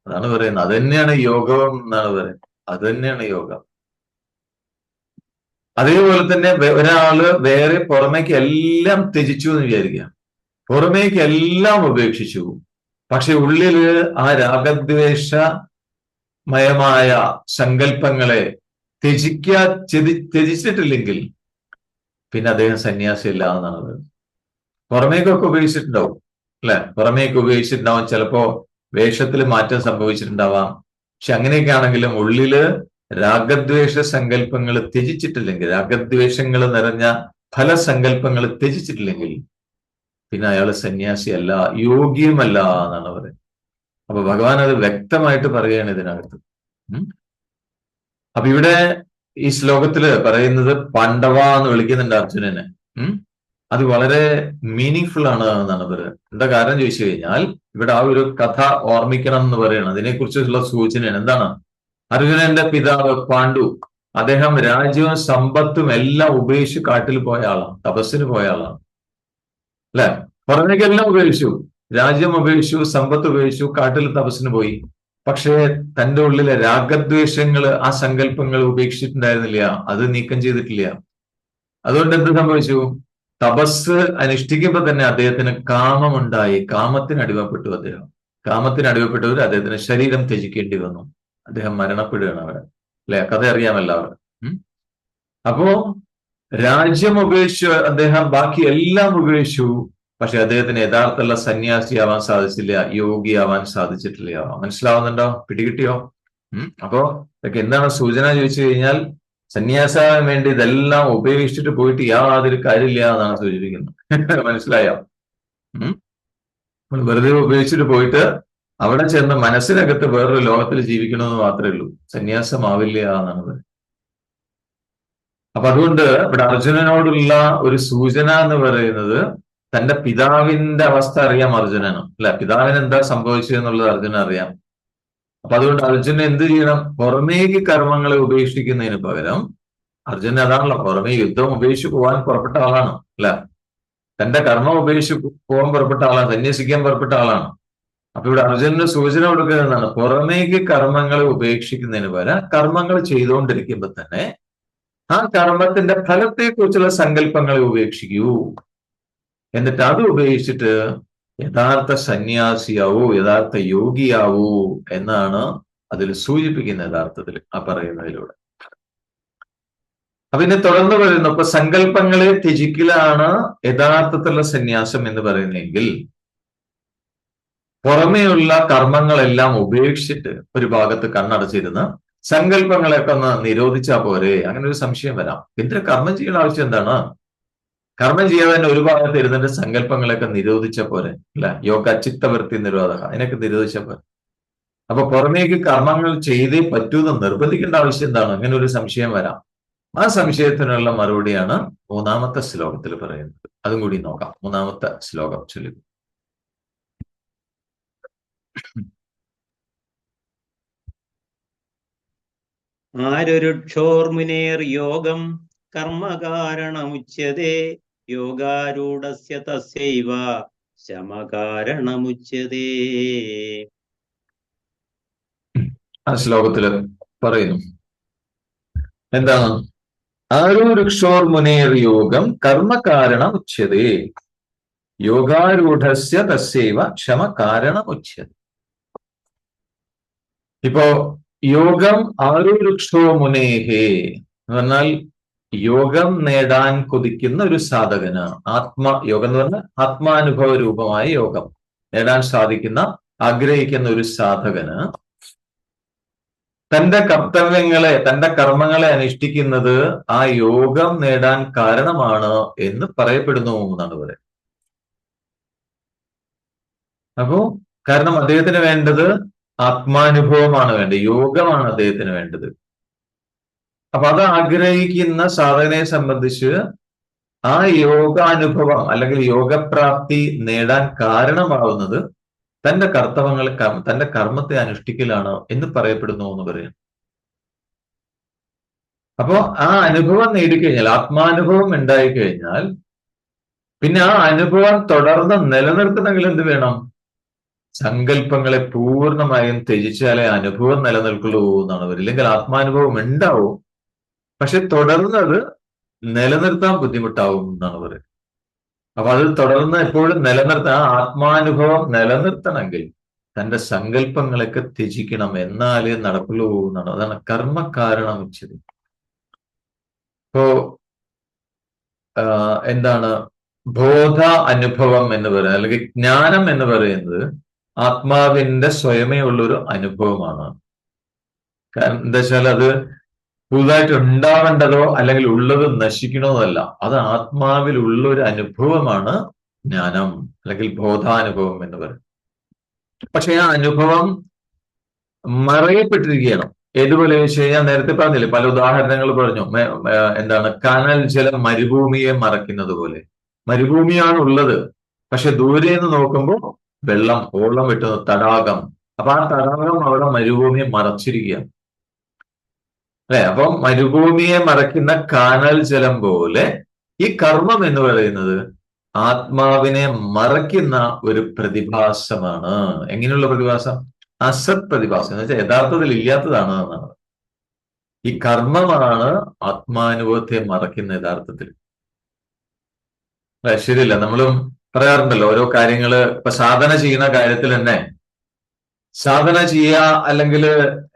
അതാണ് പറയുന്നത്. അത് തന്നെയാണ് യോഗം എന്നാണ് പറയുന്നത്. അത് തന്നെയാണ് യോഗം. അതേപോലെ തന്നെ ഒരാള് വേറെ പുറമേക്ക് എല്ലാം ത്യജിച്ചു എന്ന് വിചാരിക്കുക, പുറമേക്ക് എല്ലാം ഉപേക്ഷിച്ചു, പക്ഷെ ഉള്ളില് ആ രാഗദ്വേഷമയമായ സങ്കല്പങ്ങളെ ത്യജിച്ചിട്ടില്ലെങ്കിൽ പിന്നെ അദ്ദേഹം സന്യാസിയല്ല എന്നാണ് പറയുന്നത്. പുറമേക്കൊക്കെ ഉപയോഗിച്ചിട്ടുണ്ടാവും, അല്ലെ? പുറമേക്ക് ഉപയോഗിച്ചിട്ടുണ്ടാവും, ചിലപ്പോ വേഷത്തിൽ മാറ്റം സംഭവിച്ചിട്ടുണ്ടാവാം. പക്ഷെ അങ്ങനെയൊക്കെ ആണെങ്കിലും ഉള്ളില് രാഗദ്വേഷ സങ്കല്പങ്ങൾ ത്യജിച്ചിട്ടില്ലെങ്കിൽ, രാഗദ്വേഷങ്ങൾ നിറഞ്ഞ പല സങ്കല്പങ്ങൾ ത്യജിച്ചിട്ടില്ലെങ്കിൽ പിന്നെ അയാൾ സന്യാസിയല്ല, യോഗ്യമല്ല എന്നാണ് പറയുന്നത്. അപ്പൊ ഭഗവാൻ അത് വ്യക്തമായിട്ട് പറയുകയാണ് ഇതിനകത്ത്. അപ്പൊ ഇവിടെ ഈ ശ്ലോകത്തില് പറയുന്നത് പാണ്ഡവ എന്ന് വിളിക്കുന്നുണ്ട് അർജുനനെ. അത് വളരെ മീനിങ് ഫുൾ ആണ് എന്നാണ് പറയുന്നത്. എന്താ കാരണം ചോദിച്ചു കഴിഞ്ഞാൽ, ഇവിടെ ആ ഒരു കഥ ഓർമ്മിക്കണം എന്ന് പറയണം. അതിനെക്കുറിച്ചുള്ള സൂചനയാണ്. എന്താണ്? അർജുനന്റെ പിതാവ് പാണ്ഡു, അദ്ദേഹം രാജ്യവും സമ്പത്തും എല്ലാം ഉപേക്ഷിച്ച് കാട്ടിൽ പോയ ആളാണ്, തപസ്സിന് പോയ ആളാണ്, അല്ലെ? പുറമേക്കെല്ലാം ഉപേക്ഷിച്ചു, രാജ്യം ഉപേക്ഷിച്ചു, സമ്പത്ത് ഉപേക്ഷിച്ചു, കാട്ടിൽ തപസ്സിന് പോയി. പക്ഷേ തന്റെ ഉള്ളിലെ രാഗദ്വേഷങ്ങള്, ആ സങ്കല്പങ്ങൾ ഉപേക്ഷിച്ചിട്ടുണ്ടായിരുന്നില്ല, അത് നീക്കം ചെയ്തിട്ടില്ല. അതുകൊണ്ട് എന്ത് സംഭവിച്ചു? തപസ് അനുഷ്ഠിക്കുമ്പോൾ തന്നെ അദ്ദേഹത്തിന് കാമമുണ്ടായി, കാമത്തിന് അടിമപ്പെട്ടു. കാമത്തിന് അടിമപ്പെട്ടവർ അദ്ദേഹത്തിന് ശരീരം ത്യജിക്കേണ്ടി വന്നു, അദ്ദേഹം മരണപ്പെടുകയാണ് അവിടെ, അല്ലെ? കഥ അറിയാമല്ലോ അവിടെ. അപ്പോ രാജ്യം ഉപേക്ഷിച്ചു അദ്ദേഹം, ബാക്കി എല്ലാം ഉപേക്ഷിച്ചു, പക്ഷെ അദ്ദേഹത്തിന് യഥാർത്ഥമുള്ള സന്യാസിയാവാൻ സാധിച്ചില്ല, യോഗിയാവാൻ സാധിച്ചിട്ടില്ല. മനസ്സിലാവുന്നുണ്ടോ? പിടികിട്ടിയോ? അപ്പോ ഇതൊക്കെ എന്താണ് സൂചന ചോദിച്ചു കഴിഞ്ഞാൽ, സന്യാസാവാൻ വേണ്ടി ഇതെല്ലാം ഉപേക്ഷിച്ചിട്ട് പോയിട്ട് യാതൊരു കാര്യമില്ല എന്നാണ് സൂചിപ്പിക്കുന്നത്. മനസ്സിലായോ? വെറുതെ ഉപേക്ഷിച്ചിട്ട് പോയിട്ട് അവിടെ ചെന്ന് മനസ്സിനകത്ത് വേറൊരു ലോകത്തിൽ ജീവിക്കണമെന്ന് മാത്രമേ ഉള്ളൂ, സന്യാസമാവില്ല എന്നാണ് പറയുന്നത്. അപ്പൊ അതുകൊണ്ട് ഇവിടെ അർജുനനോടുള്ള ഒരു സൂചന എന്ന് പറയുന്നത്, തന്റെ പിതാവിന്റെ അവസ്ഥ അറിയാം അർജുനനും, അല്ലെ? പിതാവിന് എന്താ സംഭവിച്ചതെന്നുള്ളത് അർജുനൻ അറിയാം. അപ്പൊ അതുകൊണ്ട് അർജുനൻ എന്ത് ചെയ്യണം? പുറമേക്ക് കർമ്മങ്ങളെ ഉപേക്ഷിക്കുന്നതിന് പകരം, അർജുനൻ അതാണല്ലോ, പുറമേ യുദ്ധം ഉപേക്ഷിച്ച് പോകാൻ പുറപ്പെട്ട ആളാണ്, അല്ലെ? തന്റെ കർമ്മം ഉപേക്ഷിച്ച് പോകാൻ പുറപ്പെട്ട ആളാണ്, സന്യസിക്കാൻ പുറപ്പെട്ട ആളാണ്. അപ്പൊ ഇവിടെ അർജുനന് സൂചന കൊടുക്കുന്നതാണ്, പുറമേക്ക് കർമ്മങ്ങളെ ഉപേക്ഷിക്കുന്നതിന് പകരം കർമ്മങ്ങൾ ചെയ്തുകൊണ്ടിരിക്കുമ്പോൾ തന്നെ ആ കർമ്മത്തിന്റെ ഫലത്തെക്കുറിച്ചുള്ള സങ്കല്പങ്ങളെ ഉപേക്ഷിക്കൂ. എന്നിട്ട് അത് ഉപേക്ഷിച്ചിട്ട് യഥാർത്ഥ സന്യാസിയാവൂ, യഥാർത്ഥ യോഗിയാവൂ എന്നാണ് അതിൽ സൂചിപ്പിക്കുന്നത്, യഥാർത്ഥത്തിൽ ആ പറയുന്നതിലൂടെ. അപ്പൊ ഇതിനെ തുടർന്ന് പറയുന്നു, ഇപ്പൊ സങ്കല്പങ്ങളെ ത്യജിക്കലാണ് യഥാർത്ഥത്തിലുള്ള സന്യാസം എന്ന് പറയുന്നെങ്കിൽ, പുറമേയുള്ള കർമ്മങ്ങളെല്ലാം ഉപേക്ഷിച്ചിട്ട് ഒരു ഭാഗത്ത് കണ്ണടച്ചിരുന്ന് സങ്കല്പങ്ങളെയൊക്കെ ഒന്ന് നിരോധിച്ചാൽ പോരെ? അങ്ങനെ ഒരു സംശയം വരാം. എന്തിനാ കർമ്മം ചെയ്യേണ്ട ആവശ്യം എന്താണ്? കർമ്മം ചെയ്യാതെ തന്നെ ഒരു ഭാഗത്ത് ഇരുന്നിട്ട് സങ്കല്പങ്ങളെയൊക്കെ നിരോധിച്ച പോരെ, അല്ലെ? യോഗ ചിത്തവൃത്തി നിരോധക, അതിനൊക്കെ നിരോധിച്ച പോരെ. അപ്പൊ പുറമേക്ക് കർമ്മങ്ങൾ ചെയ്തേ പറ്റൂന്ന് നിർബന്ധിക്കേണ്ട ആവശ്യം എന്താണ്? അങ്ങനെ ഒരു സംശയം വരാം. ആ സംശയത്തിനുള്ള മറുപടിയാണ് മൂന്നാമത്തെ ശ്ലോകത്തിൽ പറയുന്നത്. അതും കൂടി നോക്കാം. മൂന്നാമത്തെ ശ്ലോകം ചൊല്ലി. ആരൊരുക്ഷോർമുനേർ യോഗം കർമ്മകാരണമുച്യതേ, യോഗാരൂഢസ്യ തസ്യൈവ ശമകാരണമുച്യതേ. ആ ശ്ലോകത്തില് പറയുന്നു എന്താണ്? ആരോ വൃക്ഷോർ മുനേർ യോഗം കർമ്മകാരണം ഉച്യതേ. യോഗാരൂഢസ്യ തസ്യൈവ ക്ഷമ കാരണമുച്യത്തെ. ഇപ്പോ യോഗം ആരുവൃക്ഷോ മുനേഹേ എന്ന് പറഞ്ഞാൽ യോഗം നേടാൻ കൊതിക്കുന്ന ഒരു സാധകന്, യോഗം എന്ന് പറഞ്ഞാൽ ആത്മാനുഭവ രൂപമായ യോഗം നേടാൻ സാധിക്കുന്ന ആഗ്രഹിക്കുന്ന ഒരു സാധകന് തന്റെ കർത്തവ്യങ്ങളെ, തന്റെ കർമ്മങ്ങളെ അനുഷ്ഠിക്കുന്നത് ആ യോഗം നേടാൻ കാരണമാണ് എന്ന് പറയപ്പെടുന്നു എന്നാണ് പറയുന്നത്. അപ്പോ കാരണം അദ്ദേഹത്തിന് വേണ്ടത് ആത്മാനുഭവമാണ് വേണ്ടത്, യോഗമാണ് അദ്ദേഹത്തിന് വേണ്ടത്. അപ്പൊ അത് ആഗ്രഹിക്കുന്ന സാധകനെ സംബന്ധിച്ച് ആ യോഗാനുഭവം അല്ലെങ്കിൽ യോഗപ്രാപ്തി നേടാൻ കാരണമാവുന്നത് തന്റെ കർത്തവ്യങ്ങളെ, തന്റെ കർമ്മത്തെ അനുഷ്ഠിക്കലാണ് എന്ന് പറയപ്പെടുന്നു എന്ന് പറയും. അപ്പോ ആ അനുഭവം നേടിക്കഴിഞ്ഞാൽ, ആത്മാനുഭവം ഉണ്ടായിക്കഴിഞ്ഞാൽ പിന്നെ ആ അനുഭവം തുടർന്ന് നിലനിർത്തണമെങ്കിൽ എന്ത് വേണം? സങ്കല്പങ്ങളെ പൂർണ്ണമായും ത്യജിച്ചാലേ അനുഭവം നിലനിൽക്കുള്ളൂ എന്നാണ് പറയുന്നത്. ഇല്ലെങ്കിൽ ആത്മാനുഭവം ഉണ്ടാവും, പക്ഷെ തുടർന്നത് നിലനിർത്താൻ ബുദ്ധിമുട്ടാവും എന്നാണ് പറയുന്നത്. അപ്പൊ അത് തുടർന്ന് എപ്പോഴും നിലനിർത്താൻ, ആ ആത്മാനുഭവം നിലനിർത്തണമെങ്കിൽ തന്റെ സങ്കല്പങ്ങളൊക്കെ ത്യജിക്കണം, എന്നാലേ നടക്കുള്ളൂ എന്നാണ്. അതാണ് കർമ്മകാരണം ഉച്ചത്. ഇപ്പോ എന്താണ് ബോധ അനുഭവം എന്ന് പറയുന്നത്, അല്ലെങ്കിൽ ജ്ഞാനം എന്ന് പറയുന്നത് ആത്മാവിന്റെ സ്വയമേ ഉള്ളൊരു അനുഭവമാണ്. കാരണം എന്താ വെച്ചാൽ അത് പുതുതായിട്ട് ഉണ്ടാവേണ്ടതോ അല്ലെങ്കിൽ ഉള്ളത് നശിക്കണതല്ല, അത് ആത്മാവിലുള്ള ഒരു അനുഭവമാണ് ജ്ഞാനം അല്ലെങ്കിൽ ബോധാനുഭവം എന്ന് പറയുന്നത്. പക്ഷെ ആ അനുഭവം മറയപ്പെട്ടിരിക്കുകയാണ്. ഏതുപോലെ വെച്ച് കഴിഞ്ഞാൽ നേരത്തെ പറഞ്ഞില്ലേ, പല ഉദാഹരണങ്ങൾ പറഞ്ഞു. എന്താണ്, കനൽ ജലം മരുഭൂമിയെ മറയ്ക്കുന്നത് പോലെ. മരുഭൂമിയാണ് ഉള്ളത്, പക്ഷെ ദൂരെ നിന്ന് നോക്കുമ്പോൾ വെള്ളം, ഓളം വെട്ടുന്ന തടാകം. അപ്പൊ ആ തടാകം അവിടെ മരുഭൂമിയെ മറച്ചിരിക്കുക അല്ലെ. അപ്പം മരുഭൂമിയെ മറയ്ക്കുന്ന കാനൽ ജലം പോലെ ഈ കർമ്മം എന്ന് പറയുന്നത് ആത്മാവിനെ മറയ്ക്കുന്ന ഒരു പ്രതിഭാസമാണ്. എങ്ങനെയുള്ള പ്രതിഭാസം? അസത് പ്രതിഭാസം എന്ന് വെച്ചാൽ യഥാർത്ഥത്തിൽ ഇല്ലാത്തതാണ് എന്നാണ്. ഈ കർമ്മമാണ് ആത്മാനുഭവത്തെ മറയ്ക്കുന്ന യഥാർത്ഥത്തിൽ. ശരിയല്ല, നമ്മളും പറയാറുണ്ടല്ലോ ഓരോ കാര്യങ്ങള്. ഇപ്പൊ സാധന ചെയ്യുന്ന കാര്യത്തിൽ തന്നെ, സാധന ചെയ്യുക അല്ലെങ്കിൽ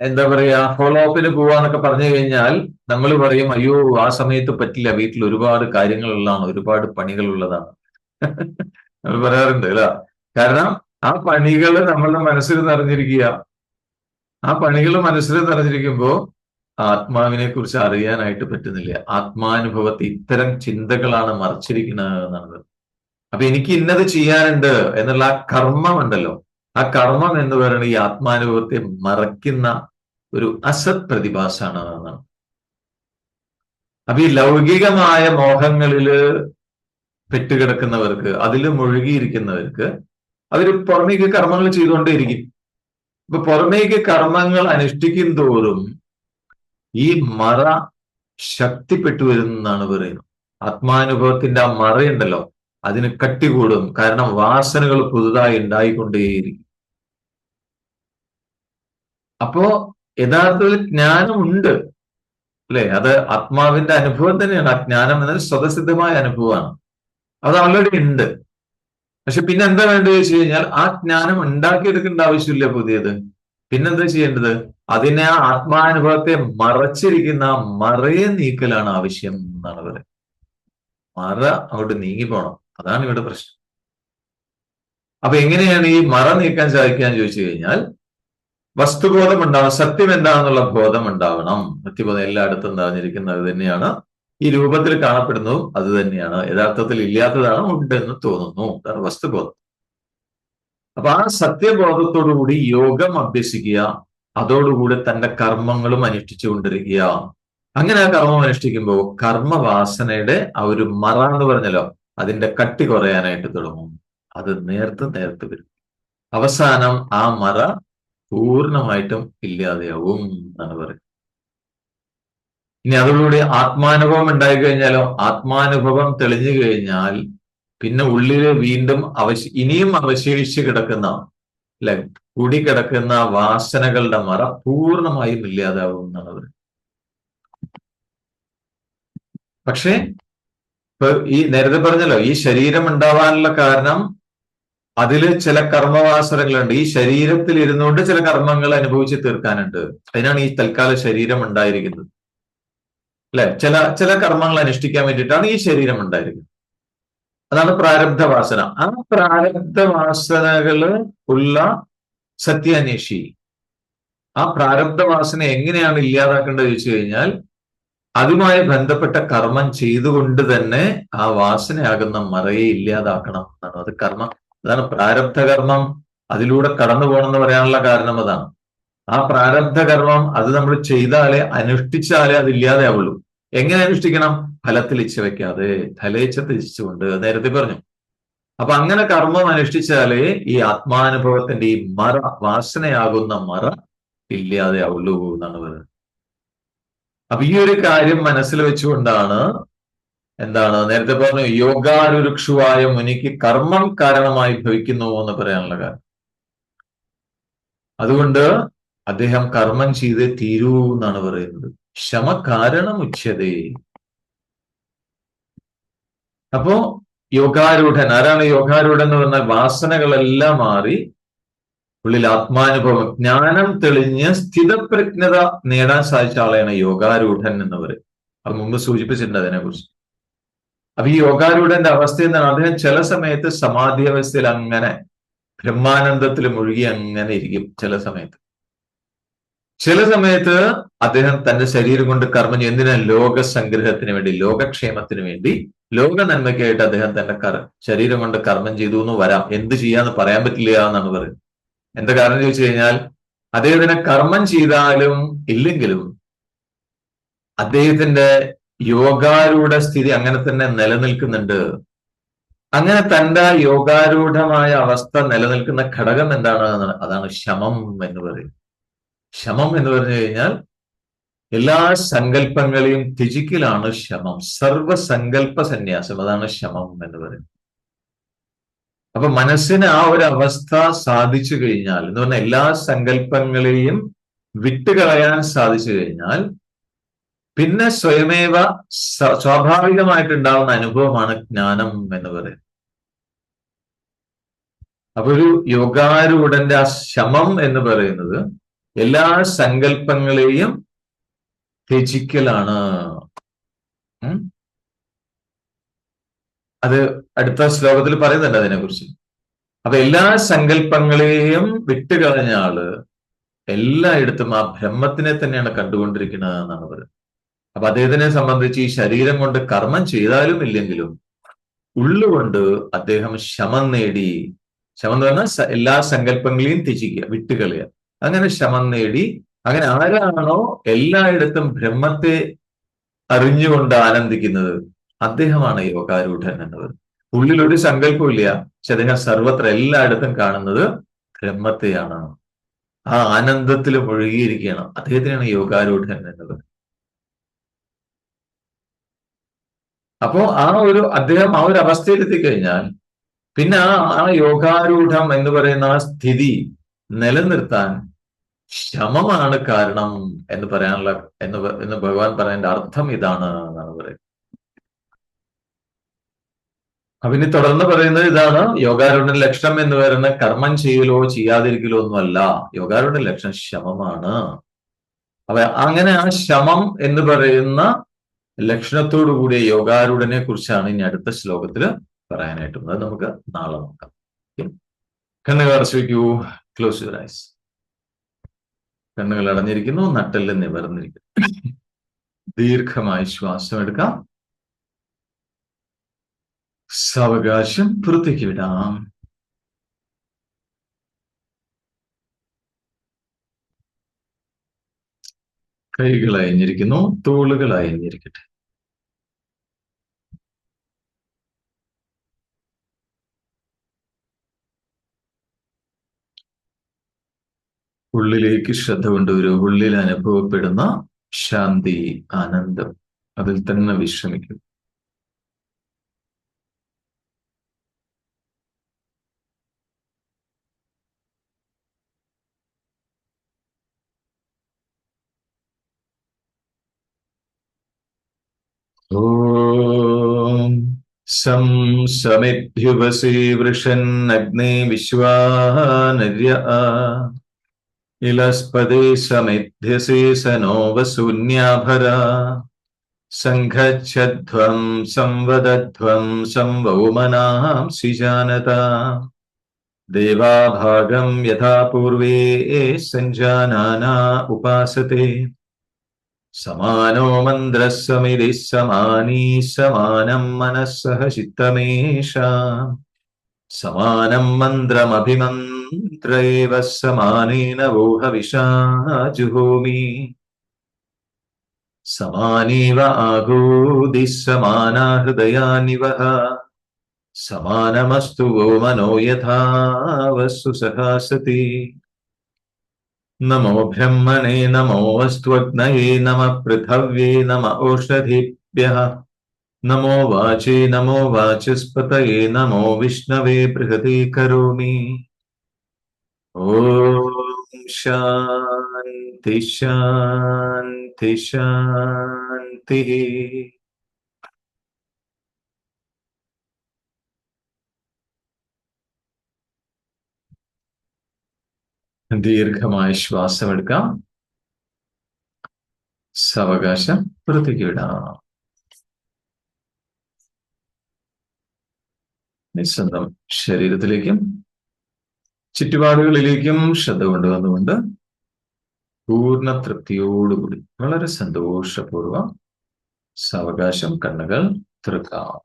എന്താ പറയാ ഫോളോ അപ്പിന് പോവാന്നൊക്കെ പറഞ്ഞു കഴിഞ്ഞാൽ നമ്മൾ പറയും, അയ്യോ ആ സമയത്ത് പറ്റില്ല, വീട്ടിൽ ഒരുപാട് കാര്യങ്ങളുള്ളതാണ്, ഒരുപാട് പണികളുള്ളതാണ്. നമ്മൾ പറയാറുണ്ട് അല്ല. കാരണം ആ പണികൾ നമ്മളുടെ മനസ്സിൽ നിറഞ്ഞിരിക്കുക. ആ പണികൾ മനസ്സിൽ നിറഞ്ഞിരിക്കുമ്പോ ആത്മാവിനെ കുറിച്ച് അറിയാനായിട്ട് പറ്റുന്നില്ല. ആത്മാനുഭവത്തെ ഇത്തരം ചിന്തകളാണ് മറച്ചിരിക്കുന്നത് എന്നാണ്. അപ്പൊ എനിക്ക് ഇന്നത് ചെയ്യാനുണ്ട് എന്നുള്ള ആ കർമ്മം ഉണ്ടല്ലോ, ആ കർമ്മം എന്ന് പറയുന്നത് ഈ ആത്മാനുഭവത്തെ മറയ്ക്കുന്ന ഒരു അസത് പ്രതിഭാസമാണ് എന്നാണ്. അപ്പൊ ഈ ലൗകികമായ മോഹങ്ങളില് പെറ്റുകിടക്കുന്നവർക്ക്, അതിൽ മുഴുകിയിരിക്കുന്നവർക്ക് അവര് പുറമേക്ക് കർമ്മങ്ങൾ ചെയ്തുകൊണ്ടേയിരിക്കും. ഇപ്പൊ പുറമേക്ക് കർമ്മങ്ങൾ അനുഷ്ഠിക്കും തോറും ഈ മറ ശക്തിപ്പെട്ടു വരുന്നതാണ് പറയുന്നത്. ആത്മാനുഭവത്തിന്റെ ആ മറയുണ്ടല്ലോ, അതിന് കട്ടി കൂടും. കാരണം വാസനകൾ പുതുതായി ഉണ്ടായിക്കൊണ്ടേയിരിക്കും. അപ്പോ യഥാർത്ഥത്തിൽ ജ്ഞാനമുണ്ട് അല്ലെ. അത് ആത്മാവിന്റെ അനുഭവം തന്നെയാണ്. ആ ജ്ഞാനം എന്നത് സ്വതസിദ്ധമായ അനുഭവമാണ്. അത് ഓൾറെഡി ഉണ്ട്. പക്ഷെ പിന്നെ എന്താ വേണ്ടത് വെച്ച് കഴിഞ്ഞാൽ ആ ജ്ഞാനം ഉണ്ടാക്കിയെടുക്കേണ്ട ആവശ്യമില്ല പുതിയത്. പിന്നെന്താ ചെയ്യേണ്ടത്? അതിനെ ആ ആത്മാനുഭവത്തെ മറച്ചിരിക്കുന്ന ആ മറയെ നീക്കലാണ് ആവശ്യം എന്നാണ് പറയുന്നത്. മറ അങ്ങോട്ട് നീങ്ങിപ്പോണം, അതാണ് ഇവിടെ പ്രശ്നം. അപ്പൊ എങ്ങനെയാണ് ഈ മറ നീക്കാൻ സാധിക്കാന്ന് ചോദിച്ചു കഴിഞ്ഞാൽ വസ്തുബോധം ഉണ്ടാവണം, സത്യം എന്താണെന്നുള്ള ബോധം ഉണ്ടാവണം. സത്യബോധം എല്ലായിടത്തും നിറഞ്ഞിരിക്കുന്നത് തന്നെയാണ്, ഈ രൂപത്തിൽ കാണപ്പെടുന്നതും അത് തന്നെയാണ്. യഥാർത്ഥത്തിൽ ഇല്ലാത്തതാണ് ഉണ്ടെന്ന് തോന്നുന്നു, അതാണ് വസ്തുബോധം. അപ്പൊ ആ സത്യബോധത്തോടുകൂടി യോഗം അഭ്യസിക്കുക, അതോടുകൂടി തന്റെ കർമ്മങ്ങളും അനുഷ്ഠിച്ചു കൊണ്ടിരിക്കുക. അങ്ങനെ ആ കർമ്മം അനുഷ്ഠിക്കുമ്പോൾ കർമ്മവാസനയുടെ ആ ഒരു മറ എന്ന് പറഞ്ഞല്ലോ, അതിന്റെ കട്ടി കുറയാനായിട്ട് തുടങ്ങും. അത് നേർത്ത് വരും. അവസാനം ആ മറ പൂർണ്ണമായിട്ടും ഇല്ലാതെയാവും എന്നാണ് പറയുന്നത്. ഇനി അതോടുകൂടി ആത്മാനുഭവം ഉണ്ടായി കഴിഞ്ഞാലോ, ആത്മാനുഭവം തെളിഞ്ഞു കഴിഞ്ഞാൽ പിന്നെ ഉള്ളില് വീണ്ടും ഇനിയും അവശേഷിച്ച് കിടക്കുന്ന അല്ലെ, കൂടിക്കിടക്കുന്ന വാസനകളുടെ മറ പൂർണ്ണമായും ഇല്ലാതാവും എന്നാണ് പറയുന്നത്. പക്ഷേ ഇപ്പൊ ഈ നേരത്തെ പറഞ്ഞല്ലോ, ഈ ശരീരം ഉണ്ടാവാനുള്ള കാരണം അതില് ചില കർമ്മവാസനകളുണ്ട്. ഈ ശരീരത്തിൽ ഇരുന്നുകൊണ്ട് ചില കർമ്മങ്ങൾ അനുഭവിച്ച് തീർക്കാനുണ്ട്. അതിനാണ് ഈ തൽക്കാല ശരീരം ഉണ്ടായിരിക്കുന്നത്. അല്ലെ? ചില ചില കർമ്മങ്ങൾ അനുഷ്ഠിക്കാൻ വേണ്ടിയിട്ടാണ് ഈ ശരീരം ഉണ്ടായിരിക്കുന്നത്. അതാണ് പ്രാരബ്ധ വാസന. ആ പ്രാരബ്ധ വാസനകള് ഉള്ള സത്യാന്വേഷി ആ പ്രാരബ്ധ വാസന എങ്ങനെയാണ് ഇല്ലാതാക്കേണ്ടത് ചോദിച്ചു കഴിഞ്ഞാൽ, അതുമായി ബന്ധപ്പെട്ട കർമ്മം ചെയ്തുകൊണ്ട് തന്നെ ആ വാസനയാകുന്ന മറയെ ഇല്ലാതാക്കണം എന്നാണ്. അത് കർമ്മം, അതാണ് പ്രാരബ്ധ കർമ്മം അതിലൂടെ കടന്നു പോകണമെന്ന് പറയാനുള്ള കാരണം അതാണ്. ആ പ്രാരബ്ധ കർമ്മം അത് നമ്മൾ ചെയ്താലേ, അനുഷ്ഠിച്ചാലേ അത് ഇല്ലാതെയാവുള്ളൂ. എങ്ങനെ അനുഷ്ഠിക്കണം? ഫലത്തിൽ ഇച്ഛ വെക്കാതെ, ഫലേച്ഛ ത്യജിച്ചുകൊണ്ട്, നേരത്തെ പറഞ്ഞു. അപ്പൊ അങ്ങനെ കർമ്മം അനുഷ്ഠിച്ചാലേ ഈ ആത്മാനുഭവത്തിന്റെ ഈ മറ, വാസനയാകുന്ന മറ ഇല്ലാതെയാവുള്ളൂ എന്നാണ് പറയുന്നത്. അപ്പൊ ഈ ഒരു കാര്യം മനസ്സിൽ വെച്ചുകൊണ്ടാണ് എന്താണ് നേരത്തെ പറഞ്ഞു, യോഗാരുരുക്ഷുവായ മുനിക്ക് കർമ്മം കാരണമായി ഭവിക്കുന്നു എന്ന് പറയാനുള്ള കാരണം. അതുകൊണ്ട് അദ്ദേഹം കർമ്മം ചെയ്തേ തീരൂ എന്നാണ് പറയുന്നത്. ശമ കാരണം ഉച്യതേ. അപ്പോ യോഗാരൂഢൻ ആരാണ്? യോഗാരൂഢൻ എന്ന് പറഞ്ഞാൽ വാസനകളെല്ലാം മാറി ഉള്ളിൽ ആത്മാനുഭവം, ജ്ഞാനം തെളിഞ്ഞ് സ്ഥിതപ്രജ്ഞത നേടാൻ സാധിച്ച ആളെയാണ് യോഗാരൂഢൻ എന്ന് പറയും. അത് മുമ്പ് സൂചിപ്പിച്ചിട്ടുണ്ട് അതിനെക്കുറിച്ച്. അപ്പൊ ഈ യോഗാരൂഢന്റെ അവസ്ഥ എന്താണ്? അദ്ദേഹം ചില സമയത്ത് സമാധി അവസ്ഥയിൽ അങ്ങനെ ബ്രഹ്മാനന്ദത്തിൽ മുഴുകി അങ്ങനെ ഇരിക്കും. ചില സമയത്ത് അദ്ദേഹം തന്റെ ശരീരം കൊണ്ട് കർമ്മം ചെയ്യും. എന്തിനാ? ലോകസംഗ്രഹത്തിന് വേണ്ടി, ലോകക്ഷേമത്തിന് വേണ്ടി, ലോക നന്മയ്ക്കായിട്ട് അദ്ദേഹം തന്റെ ശരീരം കൊണ്ട് കർമ്മം ചെയ്തു എന്ന് വരാം. എന്ത് ചെയ്യാന്ന് പറയാൻ പറ്റില്ല എന്നാണ് പറയുന്നത്. എന്താ കാരണം ചോദിച്ചു കഴിഞ്ഞാൽ, അദ്ദേഹത്തിന് കർമ്മം ചെയ്താലും ഇല്ലെങ്കിലും അദ്ദേഹത്തിന്റെ യോഗാരൂഢ സ്ഥിതി അങ്ങനെ തന്നെ നിലനിൽക്കുന്നുണ്ട്. അങ്ങനെ തന്റെ യോഗാരൂഢമായ അവസ്ഥ നിലനിൽക്കുന്ന ഘടകം എന്താണ്? അതാണ് ശമം എന്ന് പറയുന്നത്. ശമം എന്ന് പറഞ്ഞു കഴിഞ്ഞാൽ എല്ലാ സങ്കല്പങ്ങളെയും ത്യജിക്കലാണ് ശമം. സർവസങ്കല്പ സന്യാസം, അതാണ് ശമം എന്ന് പറയുന്നത്. അപ്പൊ മനസ്സിന് ആ ഒരു അവസ്ഥ സാധിച്ചു കഴിഞ്ഞാൽ, എന്ന് പറഞ്ഞാൽ എല്ലാ സങ്കല്പങ്ങളെയും വിട്ടുകളയാൻ സാധിച്ചു കഴിഞ്ഞാൽ പിന്നെ സ്വയമേവ സ്വാഭാവികമായിട്ടുണ്ടാവുന്ന അനുഭവമാണ് ജ്ഞാനം എന്ന് പറയുന്നത്. അപ്പൊ ഒരു യോഗാരൂഢന്റെ ആ ശമം എന്ന് പറയുന്നത് എല്ലാ സങ്കല്പങ്ങളെയും ത്യജിക്കലാണ്. അത് അടുത്ത ശ്ലോകത്തിൽ പറയുന്നുണ്ട് അതിനെക്കുറിച്ച്. അപ്പൊ എല്ലാ സങ്കല്പങ്ങളെയും വിട്ടുകളഞ്ഞ ആള് എല്ലായിടത്തും ആ ബ്രഹ്മത്തിനെ തന്നെയാണ് കണ്ടുകൊണ്ടിരിക്കുന്നത് എന്നാണ് പറയുന്നത്. അപ്പൊ അദ്ദേഹത്തിനെ സംബന്ധിച്ച് ഈ ശരീരം കൊണ്ട് കർമ്മം ചെയ്താലും ഇല്ലെങ്കിലും ഉള്ളുകൊണ്ട് അദ്ദേഹം ശമം നേടി. ശമം എന്ന് പറഞ്ഞാൽ എല്ലാ സങ്കല്പങ്ങളെയും ത്യജിക്കുക, വിട്ടുകളയുക. അങ്ങനെ ശമം നേടി, അങ്ങനെ ആരാണോ എല്ലായിടത്തും ബ്രഹ്മത്തെ അറിഞ്ഞുകൊണ്ട് ആനന്ദിക്കുന്നത്, അദ്ദേഹമാണ് യോഗാരൂഢൻ എന്നത്. ഉള്ളിൽ ഒരു സങ്കല്പമില്ല, പക്ഷെ അദ്ദേഹം സർവത്ര എല്ലായിടത്തും കാണുന്നത് ബ്രഹ്മത്തെയാണ്. ആ ആനന്ദത്തിൽ മുഴുകിയിരിക്കുകയാണ്. അദ്ദേഹത്തിനാണ് യോഗാരൂഢൻ എന്നത്. അപ്പോ അദ്ദേഹം ആ ഒരു അവസ്ഥയിൽ എത്തിക്കഴിഞ്ഞാൽ പിന്നെ ആ യോഗാരൂഢം എന്ന് പറയുന്ന ആ സ്ഥിതി നിലനിർത്താൻ ശമമാണ് കാരണം എന്ന് പറയാനുള്ള എന്ന് ഭഗവാൻ പറയേണ്ട അർത്ഥം ഇതാണ് എന്നാണ് പറയുന്നത്. അപ്പൊ ഇനി തുടർന്ന് പറയുന്നത് ഇതാണ്, യോഗാരൂഢ ലക്ഷണം എന്ന് പറയുന്ന കർമ്മം ചെയ്യലോ ചെയ്യാതിരിക്കലോ ഒന്നുമല്ല. യോഗാരൂഢ ലക്ഷണം ശമമാണ്. അപ്പൊ അങ്ങനെ ആ ശമം എന്ന് പറയുന്ന ലക്ഷണത്തോടു കൂടിയ യോഗാരൂഢനെ കുറിച്ചാണ് ഇനി അടുത്ത ശ്ലോകത്തിൽ പറയാനായിട്ടുള്ളത്. നമുക്ക് നാളെ നോക്കാം. കണ്ണുകൾ അടച്ചു വയ്ക്കൂ. Close your eyes. കണ്ണുകൾ അടഞ്ഞിരിക്കുന്നു, നട്ടെല്ല് നിവർന്നിരിക്കുന്നു. ദീർഘമായി ശ്വാസം എടുക്കാം. സാവകാശം പുറത്തേക്ക് വിടാം. കൈകൾ അയഞ്ഞിരിക്കുന്നു, തോളുകൾ അയഞ്ഞിരിക്കട്ടെ. ഉള്ളിലേക്ക് ശ്രദ്ധ കൊണ്ടുവരൂ. ഉള്ളിൽ അനുഭവപ്പെടുന്ന ശാന്തി, ആനന്ദം, അതിൽ തന്നെ വിശ്രമിക്കും. ഓം സം സമിദ്ധ്യുവസി വൃഷന്നഗ്നേ വിശ്വാനര്യ ഇലസ്പദേ സമിദ്ധ്യസി സനോ വസൂന്യാഭര സംഘച്ഛധ്വം സംവദധ്വം സംവൗമനാംസി ജാനത ദേവാഭാഗം യഥാ പൂർവേ സഞ്ജാനാന ഉപാസത്തെ സമാനോ മന്ത്രഃ സമിതി സമാനീ സമാനം മനസ്സഹ ചിത്തമേഷാം സമാനം മന്ത്രമഭിമന്ത്ര ഏവ സമാനേന വോഹവിഷാ ജുഹോമി സമാനീവ ആഗോദിഃ സമാനാ ഹൃദയാനിവഹ സമാനമസ്തു വോ മനോ യഥാ വസ്തു സഹാസതി നമോ ബ്രഹ്മണേ നമോ അസ്ത്വഗ്നയേ നമഃ പൃഥവ്യേ നമഃ ഓഷധീഭ്യഃ നമോ വാചേ നമോ വാചസ്പതയേ നമോ വിഷ്ണവേ ബൃഹതേ കരോമി. ഓം ശാന്തി ശാന്തി ശാന്തി. ദീർഘമായ ശ്വാസമെടുക്കാം. സാവകാശം പുറത്തേക്ക് വിടാം. നിസ്സന്ധം ശരീരത്തിലേക്കും ചുറ്റുപാടുകളിലേക്കും ശ്രദ്ധ കൊണ്ടുവന്നുകൊണ്ട് പൂർണ്ണ തൃപ്തിയോടുകൂടി വളരെ സന്തോഷപൂർവ്വം സാവകാശം കണ്ണുകൾ തുറക്കാം.